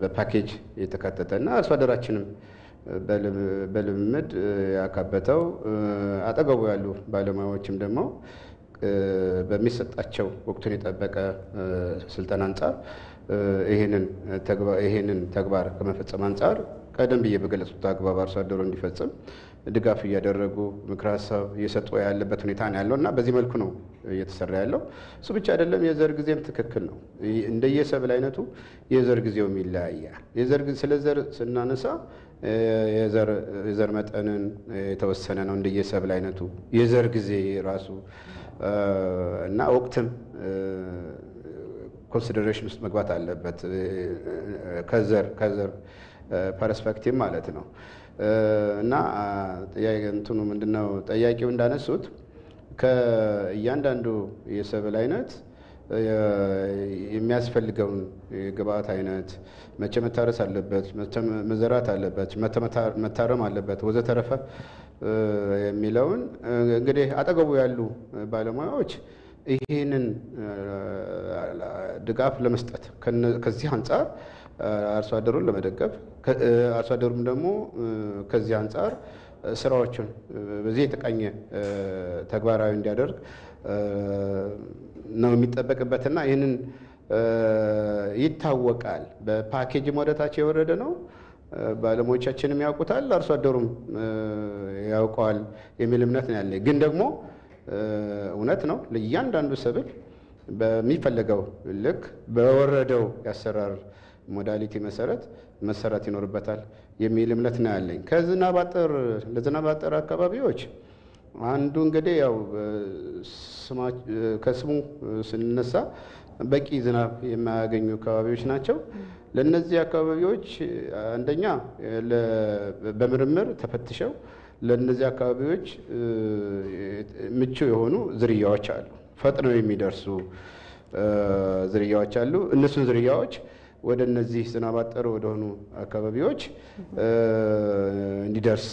በፓኬጅ የተካተተና አርሶ አደራችንም በልምምድ ያካበተው አጠገቡ ያሉ ባለሙያዎችም ደግሞ በሚሰጣቸው ወቅቱን የጠበቀ ስልጠና አንጻር ይህንን ተግባር ከመፈጸም አንጻር ቀደም ብዬ በገለጹት አግባብ አርሶ አደሩ እንዲፈጽም ድጋፍ እያደረጉ ምክረ ሀሳብ እየሰጡ ያለበት ሁኔታ ነው ያለው እና በዚህ መልኩ ነው እየተሰራ ያለው። እሱ ብቻ አይደለም፣ የዘር ጊዜም ትክክል ነው። እንደየሰብል አይነቱ የዘር ጊዜውም ይለያያል። ስለ ዘር ስናነሳ የዘር መጠንን የተወሰነ ነው እንደየሰብል አይነቱ የዘር ጊዜ ራሱ እና ወቅትም ኮንሲደሬሽን ውስጥ መግባት አለበት ከዘር ፐርስፔክቲቭ ማለት ነው። እና እንትኑ ምንድነው ጠያቂው እንዳነሱት ከእያንዳንዱ የሰብል አይነት የሚያስፈልገውን የግብአት አይነት መቼ መታረስ አለበት፣ መቼ መዘራት አለበት፣ መታረም አለበት ወዘተረፈ የሚለውን እንግዲህ አጠገቡ ያሉ ባለሙያዎች ይህንን ድጋፍ ለመስጠት ከዚህ አንጻር አርሶ አደሩን ለመደገፍ አርሶ አደሩም ደግሞ ከዚህ አንጻር ስራዎችን በዚህ የተቃኘ ተግባራዊ እንዲያደርግ ነው የሚጠበቅበትና ይህንን ይታወቃል። በፓኬጅ ወደታች የወረደ ነው። ባለሙያዎቻችንም ያውቁታል፣ አርሶ አደሩም ያውቀዋል የሚል እምነት ነው ያለኝ። ግን ደግሞ እውነት ነው ለእያንዳንዱ ሰብል በሚፈለገው ልክ በወረደው ያሰራር ሞዳሊቲ መሰረት መሰራት ይኖርበታል የሚል እምነት ነው ያለኝ። ለዝናብ አጠር አካባቢዎች አንዱ እንግዲህ ያው ከስሙ ስንነሳ በቂ ዝናብ የማያገኙ አካባቢዎች ናቸው። ለነዚህ አካባቢዎች አንደኛ በምርምር ተፈትሸው ለነዚህ አካባቢዎች ምቹ የሆኑ ዝርያዎች አሉ፣ ፈጥነው የሚደርሱ ዝርያዎች አሉ። እነሱን ዝርያዎች ወደ እነዚህ ዝናብ አጠር ወደሆኑ አካባቢዎች እንዲደርስ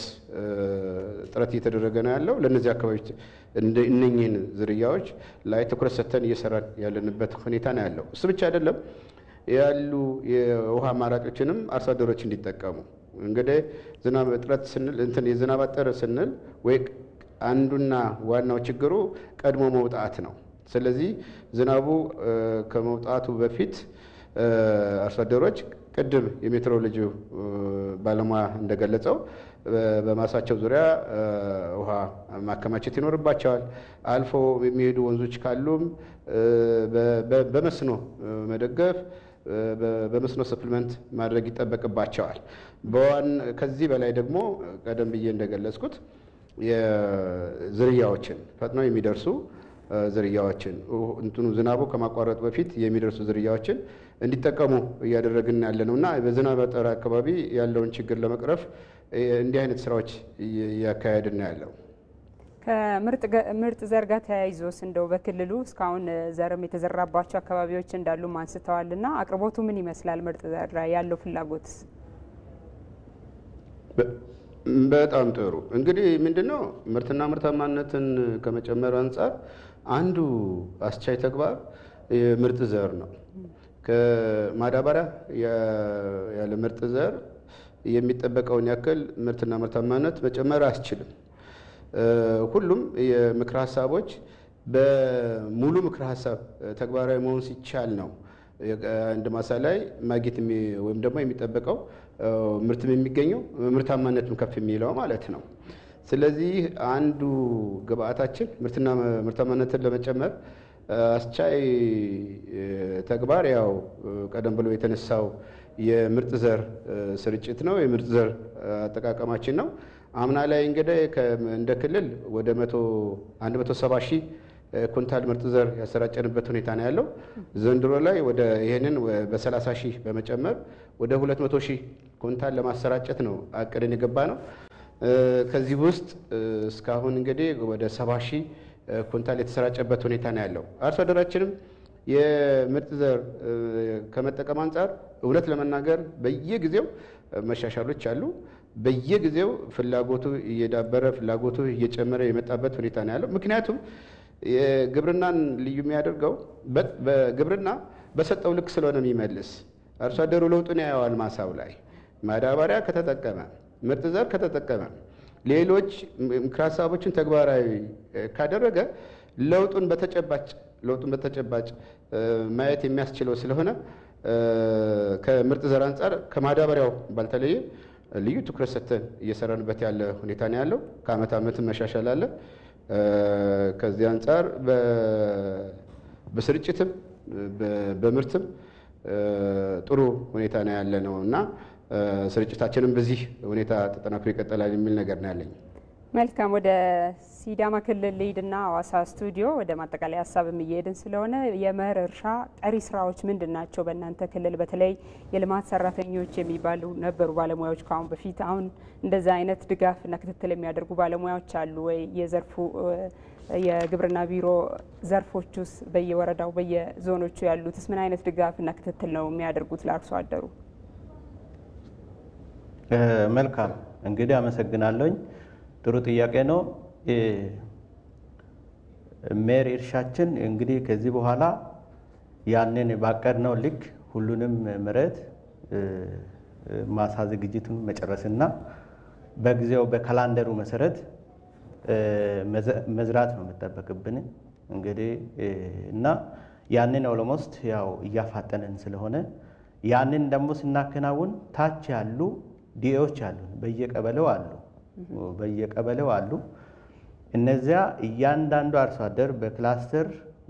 ጥረት እየተደረገ ነው ያለው። ለነዚህ አካባቢዎች እነኚህን ዝርያዎች ላይ ትኩረት ሰጥተን እየሰራን ያለንበት ሁኔታ ነው ያለው። እሱ ብቻ አይደለም፣ ያሉ የውሃ አማራጮችንም አርሶ አደሮች እንዲጠቀሙ እንግዲህ ዝናብ እጥረት ስንል የዝናብ አጠር ስንል ወይ አንዱና ዋናው ችግሩ ቀድሞ መውጣት ነው። ስለዚህ ዝናቡ ከመውጣቱ በፊት አርሶ አደሮች ቅድም የሜትሮሎጂ ባለሙያ እንደገለጸው በማሳቸው ዙሪያ ውሃ ማከማቸት ይኖርባቸዋል። አልፎ የሚሄዱ ወንዞች ካሉም በመስኖ መደገፍ፣ በመስኖ ሰፕሊመንት ማድረግ ይጠበቅባቸዋል። ከዚህ በላይ ደግሞ ቀደም ብዬ እንደገለጽኩት የዝርያዎችን ፈጥነው የሚደርሱ ዝርያዎችን ዝናቡ ከማቋረጡ በፊት የሚደርሱ ዝርያዎችን እንዲጠቀሙ እያደረግን ያለ ነው እና በዝናብ አጠር አካባቢ ያለውን ችግር ለመቅረፍ እንዲህ አይነት ስራዎች እያካሄድን ያለው። ከምርጥ ዘር ጋር ተያይዞስ እንደው በክልሉ እስካሁን ዘርም የተዘራባቸው አካባቢዎች እንዳሉ አንስተዋልና አቅርቦቱ ምን ይመስላል? ምርጥ ዘር ላይ ያለው ፍላጎትስ? በጣም ጥሩ። እንግዲህ ምንድነው ምርትና ምርታማነትን ከመጨመር አንጻር አንዱ አስቻይ ተግባር ምርጥ ዘር ነው። ከማዳበሪያ ያለ ምርጥ ዘር የሚጠበቀውን ያክል ምርትና ምርታማነት መጨመር አያስችልም። ሁሉም የምክር ሀሳቦች በሙሉ ምክር ሀሳብ ተግባራዊ መሆን ሲቻል ነው አንድ ማሳ ላይ ማግኘት ወይም ደግሞ የሚጠበቀው ምርትም የሚገኘው ምርታማነትም ከፍ የሚለው ማለት ነው። ስለዚህ አንዱ ግብአታችን ምርትና ምርታማነትን ለመጨመር አስቻይ ተግባር ያው ቀደም ብሎ የተነሳው የምርጥ ዘር ስርጭት ነው፣ የምርጥ ዘር አጠቃቀማችን ነው። አምና ላይ እንግዲህ እንደ ክልል ወደ 170 ሺህ ኩንታል ምርጥ ዘር ያሰራጨንበት ሁኔታ ነው ያለው። ዘንድሮ ላይ ወደ ይሄንን በ30 ሺህ በመጨመር ወደ 200 ሺህ ኩንታል ለማሰራጨት ነው አቅደን የገባ ነው። ከዚህ ውስጥ እስካሁን እንግዲህ ወደ 70 ሺህ ኩንታል የተሰራጨበት ሁኔታ ነው ያለው። አርሶ አደራችንም የምርጥ ዘር ከመጠቀም አንጻር እውነት ለመናገር በየጊዜው መሻሻሎች አሉ። በየጊዜው ፍላጎቱ እየዳበረ ፍላጎቱ እየጨመረ የመጣበት ሁኔታ ነው ያለው። ምክንያቱም የግብርናን ልዩ የሚያደርገው በግብርና በሰጠው ልክ ስለሆነ የሚመልስ አርሶ አደሩ ለውጡን ያየዋል። ማሳው ላይ ማዳበሪያ ከተጠቀመ፣ ምርጥ ዘር ከተጠቀመ፣ ሌሎች ምክር ሀሳቦችን ተግባራዊ ካደረገ ለውጡን በተጨባጭ ማየት የሚያስችለው ስለሆነ ከምርጥ ዘር አንጻር ከማዳበሪያው ባልተለየ ልዩ ትኩረት ሰጥተን እየሰራንበት ያለ ሁኔታ ነው ያለው። ከአመት ዓመት መሻሻል አለ። ከዚህ አንጻር በስርጭትም በምርትም ጥሩ ሁኔታ ነው ያለ ነው እና ስርጭታችንም በዚህ ሁኔታ ተጠናክሮ ይቀጥላል የሚል ነገር ነው ያለኝ። መልካም። ወደ ሲዳማ ክልል ልሂድና ሐዋሳ ስቱዲዮ ወደ ማጠቃለያ ሀሳብም እየሄድን ስለሆነ የመኸር እርሻ ቀሪ ስራዎች ምንድን ናቸው? በእናንተ ክልል በተለይ የልማት ሰራተኞች የሚባሉ ነበሩ ባለሙያዎች ከአሁን በፊት። አሁን እንደዛ አይነት ድጋፍና ክትትል የሚያደርጉ ባለሙያዎች አሉ ወይ? የዘርፉ የግብርና ቢሮ ዘርፎቹስ በየወረዳው በየዞኖቹ ያሉትስ ምን አይነት ድጋፍና ክትትል ነው የሚያደርጉት ለአርሶ አደሩ? መልካም እንግዲህ አመሰግናለሁኝ። ጥሩ ጥያቄ ነው። መኸር እርሻችን እንግዲህ ከዚህ በኋላ ያንን ባቀድነው ልክ ሁሉንም መሬት ማሳ ዝግጅቱን መጨረስና በጊዜው በካላንደሩ መሰረት መዝራት ነው የሚጠበቅብን እንግዲህ እና ያንን ኦልሞስት ያው እያፋጠነን ስለሆነ ያንን ደግሞ ስናከናውን ታች ያሉ ዲኤዎች አሉ፣ በየቀበሌው አሉ። እነዚያ እያንዳንዱ አርሶ አደር በክላስተር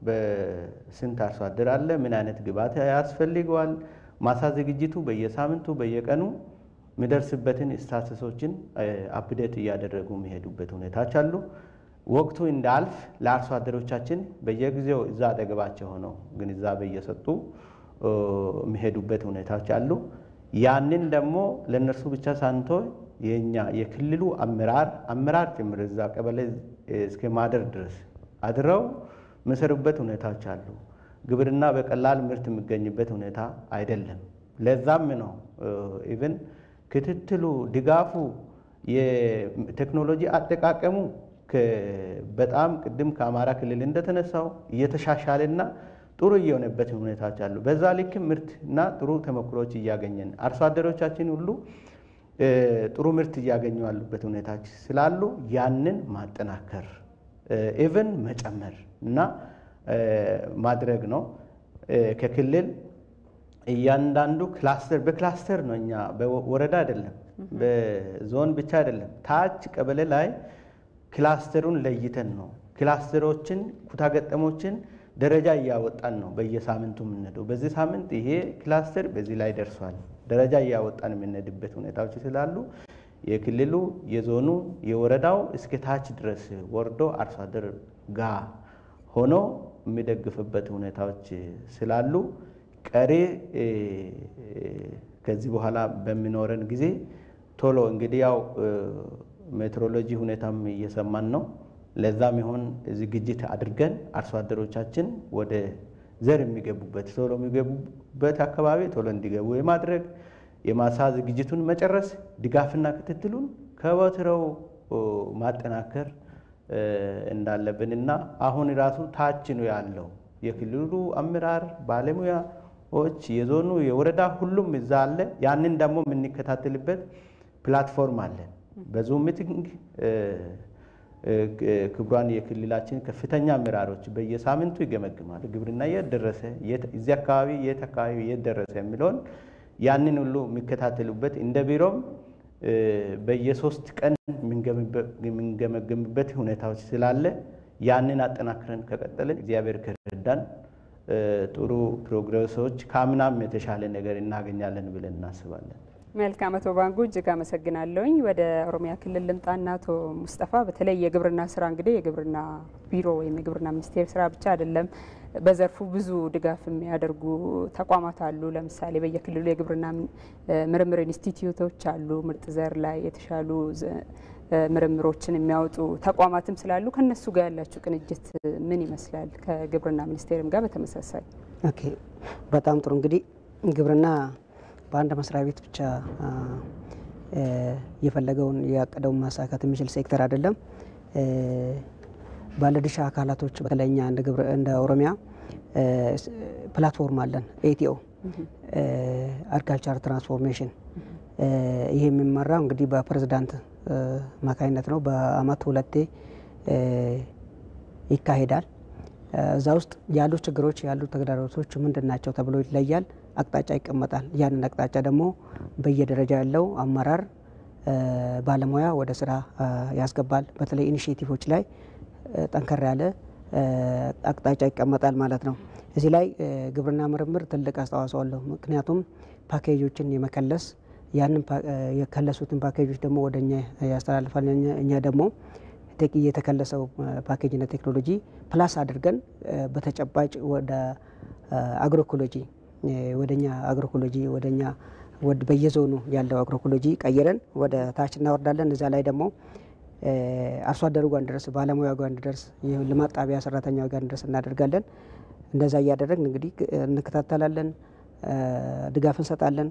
በስንት አርሶ አደር አለ፣ ምን አይነት ግብዓት ያስፈልገዋል፣ ማሳ ዝግጅቱ በየሳምንቱ በየቀኑ የሚደርስበትን ስታተሶችን አፕዴት እያደረጉ የሚሄዱበት ሁኔታዎች አሉ። ወቅቱ እንዳልፍ ለአርሶ አደሮቻችን በየጊዜው እዛ አጠገባቸው ሆነው ግንዛቤ እየሰጡ የሚሄዱበት ሁኔታዎች አሉ። ያንን ደግሞ ለነርሱ ብቻ ሳንቶ የኛ የክልሉ አመራር ጭምር እዛ ቀበሌ እስከ ማደር ድረስ አድረው መሰሩበት ሁኔታዎች አሉ። ግብርና በቀላል ምርት የሚገኝበት ሁኔታ አይደለም። ለዛም ነው ኢቭን ክትትሉ፣ ድጋፉ፣ የቴክኖሎጂ አጠቃቀሙ በጣም ቅድም ከአማራ ክልል እንደተነሳው እየተሻሻለና ጥሩ እየሆነበት ሁኔታዎች አሉ። በዛ ልክ ምርትና ጥሩ ተሞክሮች እያገኘን አርሶ አደሮቻችን ሁሉ ጥሩ ምርት እያገኙ ያሉበት ሁኔታዎች ስላሉ ያንን ማጠናከር ኢቭን መጨመር እና ማድረግ ነው። ከክልል እያንዳንዱ ክላስተር በክላስተር ነው። እኛ በወረዳ አይደለም በዞን ብቻ አይደለም፣ ታች ቀበሌ ላይ ክላስተሩን ለይተን ነው ክላስተሮችን ኩታገጠሞችን ደረጃ እያወጣን ነው በየሳምንቱ የምንሄደው። በዚህ ሳምንት ይሄ ክላስተር በዚህ ላይ ደርሷል ደረጃ እያወጣን የምንሄድበት ሁኔታዎች ስላሉ የክልሉ የዞኑ የወረዳው እስከ ታች ድረስ ወርዶ አርሶ አደር ጋር ሆኖ የሚደግፍበት ሁኔታዎች ስላሉ ቀሪ ከዚህ በኋላ በሚኖረን ጊዜ ቶሎ እንግዲህ ያው ሜትሮሎጂ ሁኔታም እየሰማን ነው። ለዛም ይሁን ዝግጅት አድርገን አርሶ አደሮቻችን ወደ ዘር የሚገቡበት ቶሎ የሚገቡበት አካባቢ ቶሎ እንዲገቡ የማድረግ የማሳ ዝግጅቱን መጨረስ፣ ድጋፍና ክትትሉን ከወትሮው ማጠናከር እንዳለብንና አሁን ራሱ ታች ነው ያለው የክልሉ አመራር ባለሙያዎች የዞኑ የወረዳ ሁሉም እዛ አለ። ያንን ደግሞ የምንከታተልበት ፕላትፎርም አለ። በዙም ሚቲንግ ክቡራን የክልላችን ከፍተኛ አመራሮች በየሳምንቱ ይገመግማሉ። ግብርና የት ደረሰ፣ እዚህ አካባቢ የት አካባቢ የት ደረሰ የሚለውን ያንን ሁሉ የሚከታተሉበት እንደ ቢሮም በየ3 ቀን የምንገመግምበት ሁኔታዎች ስላለ ያንን አጠናክረን ከቀጠልን እግዚአብሔር ከረዳን ጥሩ ፕሮግሬሶች ካምናም የተሻለ ነገር እናገኛለን ብለን እናስባለን። መልካም አቶ ባንጉ እጅግ አመሰግናለሁኝ። ወደ ኦሮሚያ ክልል ልምጣና አቶ ሙስጠፋ በተለይ የግብርና ስራ እንግዲህ የግብርና ቢሮ ወይም የግብርና ሚኒስቴር ስራ ብቻ አይደለም። በዘርፉ ብዙ ድጋፍ የሚያደርጉ ተቋማት አሉ። ለምሳሌ በየክልሉ የግብርና ምርምር ኢንስቲትዩቶች አሉ። ምርጥ ዘር ላይ የተሻሉ ምርምሮችን የሚያወጡ ተቋማትም ስላሉ ከነሱ ጋር ያላችሁ ቅንጅት ምን ይመስላል? ከግብርና ሚኒስቴርም ጋር በተመሳሳይ። ኦኬ፣ በጣም ጥሩ። እንግዲህ ግብርና በአንድ መስሪያ ቤት ብቻ የፈለገውን ያቀደውን ማሳካት የሚችል ሴክተር አይደለም። ባለድርሻ አካላቶች በተለይኛ እንደ ኦሮሚያ ፕላትፎርም አለን። ኤቲኦ አግሪካልቸር ትራንስፎርሜሽን። ይሄ የሚመራው እንግዲህ በፕሬዝዳንት አማካኝነት ነው። በአመት 2 ይካሄዳል። እዛ ውስጥ ያሉ ችግሮች ያሉ ተግዳሮቶች ምንድናቸው ተብሎ ይለያል። አቅጣጫ ይቀመጣል። ያንን አቅጣጫ ደግሞ በየደረጃ ያለው አመራር ባለሙያ ወደ ስራ ያስገባል። በተለይ ኢኒሼቲቮች ላይ ጠንከር ያለ አቅጣጫ ይቀመጣል ማለት ነው። እዚህ ላይ ግብርና ምርምር ትልቅ አስተዋጽኦ አለው። ምክንያቱም ፓኬጆችን የመከለስ ያንን የከለሱትን ፓኬጆች ደግሞ ወደኛ ያስተላልፋል። እኛ ደግሞ የተከለሰው ፓኬጅና ቴክኖሎጂ ፕላስ አድርገን በተጨባጭ ወደ አግሮኢኮሎጂ ወደኛ አግሮኢኮሎጂ ወደኛ በየዞኑ ያለው አግሮኢኮሎጂ ቀይረን ወደ ታች እናወርዳለን። እዛ ላይ ደግሞ አርሶ አደሩ ጋር እንድረስ ባለሙያ ጋር እንድረስ ልማት ጣቢያ ሰራተኛው ጋር እንድረስ እናደርጋለን። እንደዛ እያደረግን እንግዲህ እንከታተላለን፣ ድጋፍ እንሰጣለን።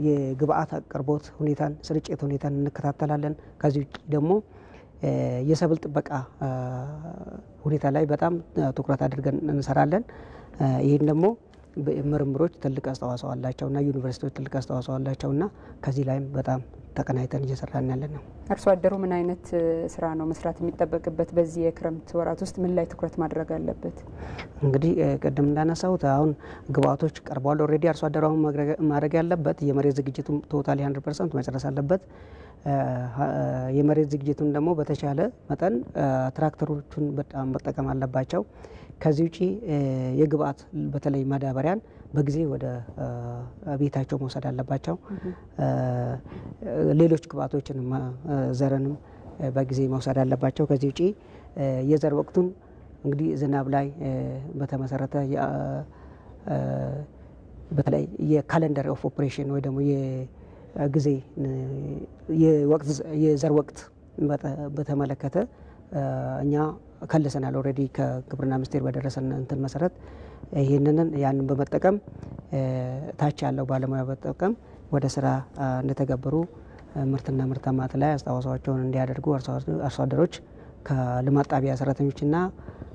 የግብአት አቅርቦት ሁኔታን ስርጭት ሁኔታን እንከታተላለን። ከዚህ ውጭ ደግሞ የሰብል ጥበቃ ሁኔታ ላይ በጣም ትኩረት አድርገን እንሰራለን። ይህን ደግሞ ምርምሮች ትልቅ አስተዋጽኦ አላቸውና ዩኒቨርሲቲዎች ትልቅ አስተዋጽኦ አላቸውና ከዚህ ላይም በጣም ተቀናይተን እየሰራን ያለን ነው። አርሶ አደሩ ምን አይነት ስራ ነው መስራት የሚጠበቅበት? በዚህ የክረምት ወራት ውስጥ ምን ላይ ትኩረት ማድረግ አለበት? እንግዲህ ቅድም እንዳነሳሁት አሁን ግብአቶች ቀርበዋል። ኦልሬዲ አርሶ አደሩ አሁን ማድረግ ያለበት የመሬት ዝግጅቱን ቶታሊ 100% መጨረስ አለበት። የመሬት ዝግጅቱን ደግሞ በተቻለ መጠን ትራክተሮቹን በጣም መጠቀም አለባቸው። ከዚህ ውጪ የግብአት በተለይ ማዳበሪያን በጊዜ ወደ ቤታቸው መውሰድ አለባቸው። ሌሎች ግብአቶችን ዘርንም በጊዜ መውሰድ አለባቸው። ከዚህ ውጪ የዘር ወቅቱን እንግዲህ ዝናብ ላይ በተመሰረተ በተለይ የካሌንደር ኦፍ ኦፕሬሽን ወይ ደግሞ የጊዜ የዘር ወቅት በተመለከተ እኛ ከልሰናል። ኦልሬዲ ከግብርና ሚኒስቴር በደረሰን እንትን መሰረት ያንን በመጠቀም ታች ያለው ባለሙያ በመጠቀም ወደ ስራ እንደተገበሩ ምርትና ምርታማነት ላይ አስተዋጽኦአቸውን እንዲያደርጉ አርሶ አደሮች ከልማት ጣቢያ ሰራተኞችና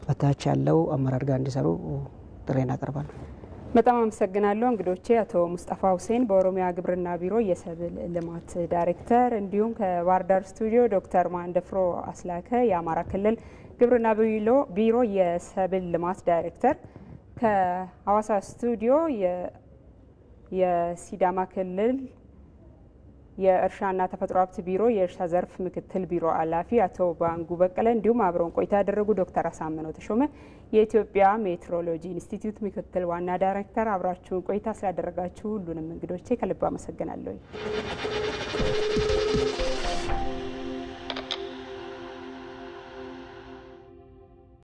በታች ያለው አመራር ጋር እንዲሰሩ ጥሪ እናቀርባለን። በጣም አመሰግናለሁ። እንግዶቼ አቶ ሙስጠፋ ሁሴን በኦሮሚያ ግብርና ቢሮ የሰብል ልማት ዳይሬክተር፣ እንዲሁም ከባህር ዳር ስቱዲዮ ዶክተር ማንደፍሮ አስላከ የአማራ ክልል ግብርና ቢሮ የሰብል ልማት ዳይሬክተር። ከሐዋሳ ስቱዲዮ የሲዳማ ክልል የእርሻና ተፈጥሮ ሀብት ቢሮ የእርሻ ዘርፍ ምክትል ቢሮ ኃላፊ አቶ ባንጉ በቀለ እንዲሁም አብረውን ቆይታ ያደረጉ ዶክተር አሳምነው ተሾመ የኢትዮጵያ ሜትሮሎጂ ኢንስቲትዩት ምክትል ዋና ዳይሬክተር አብራችሁን ቆይታ ስላደረጋችሁ ሁሉንም እንግዶቼ ከልብ አመሰግናለሁ።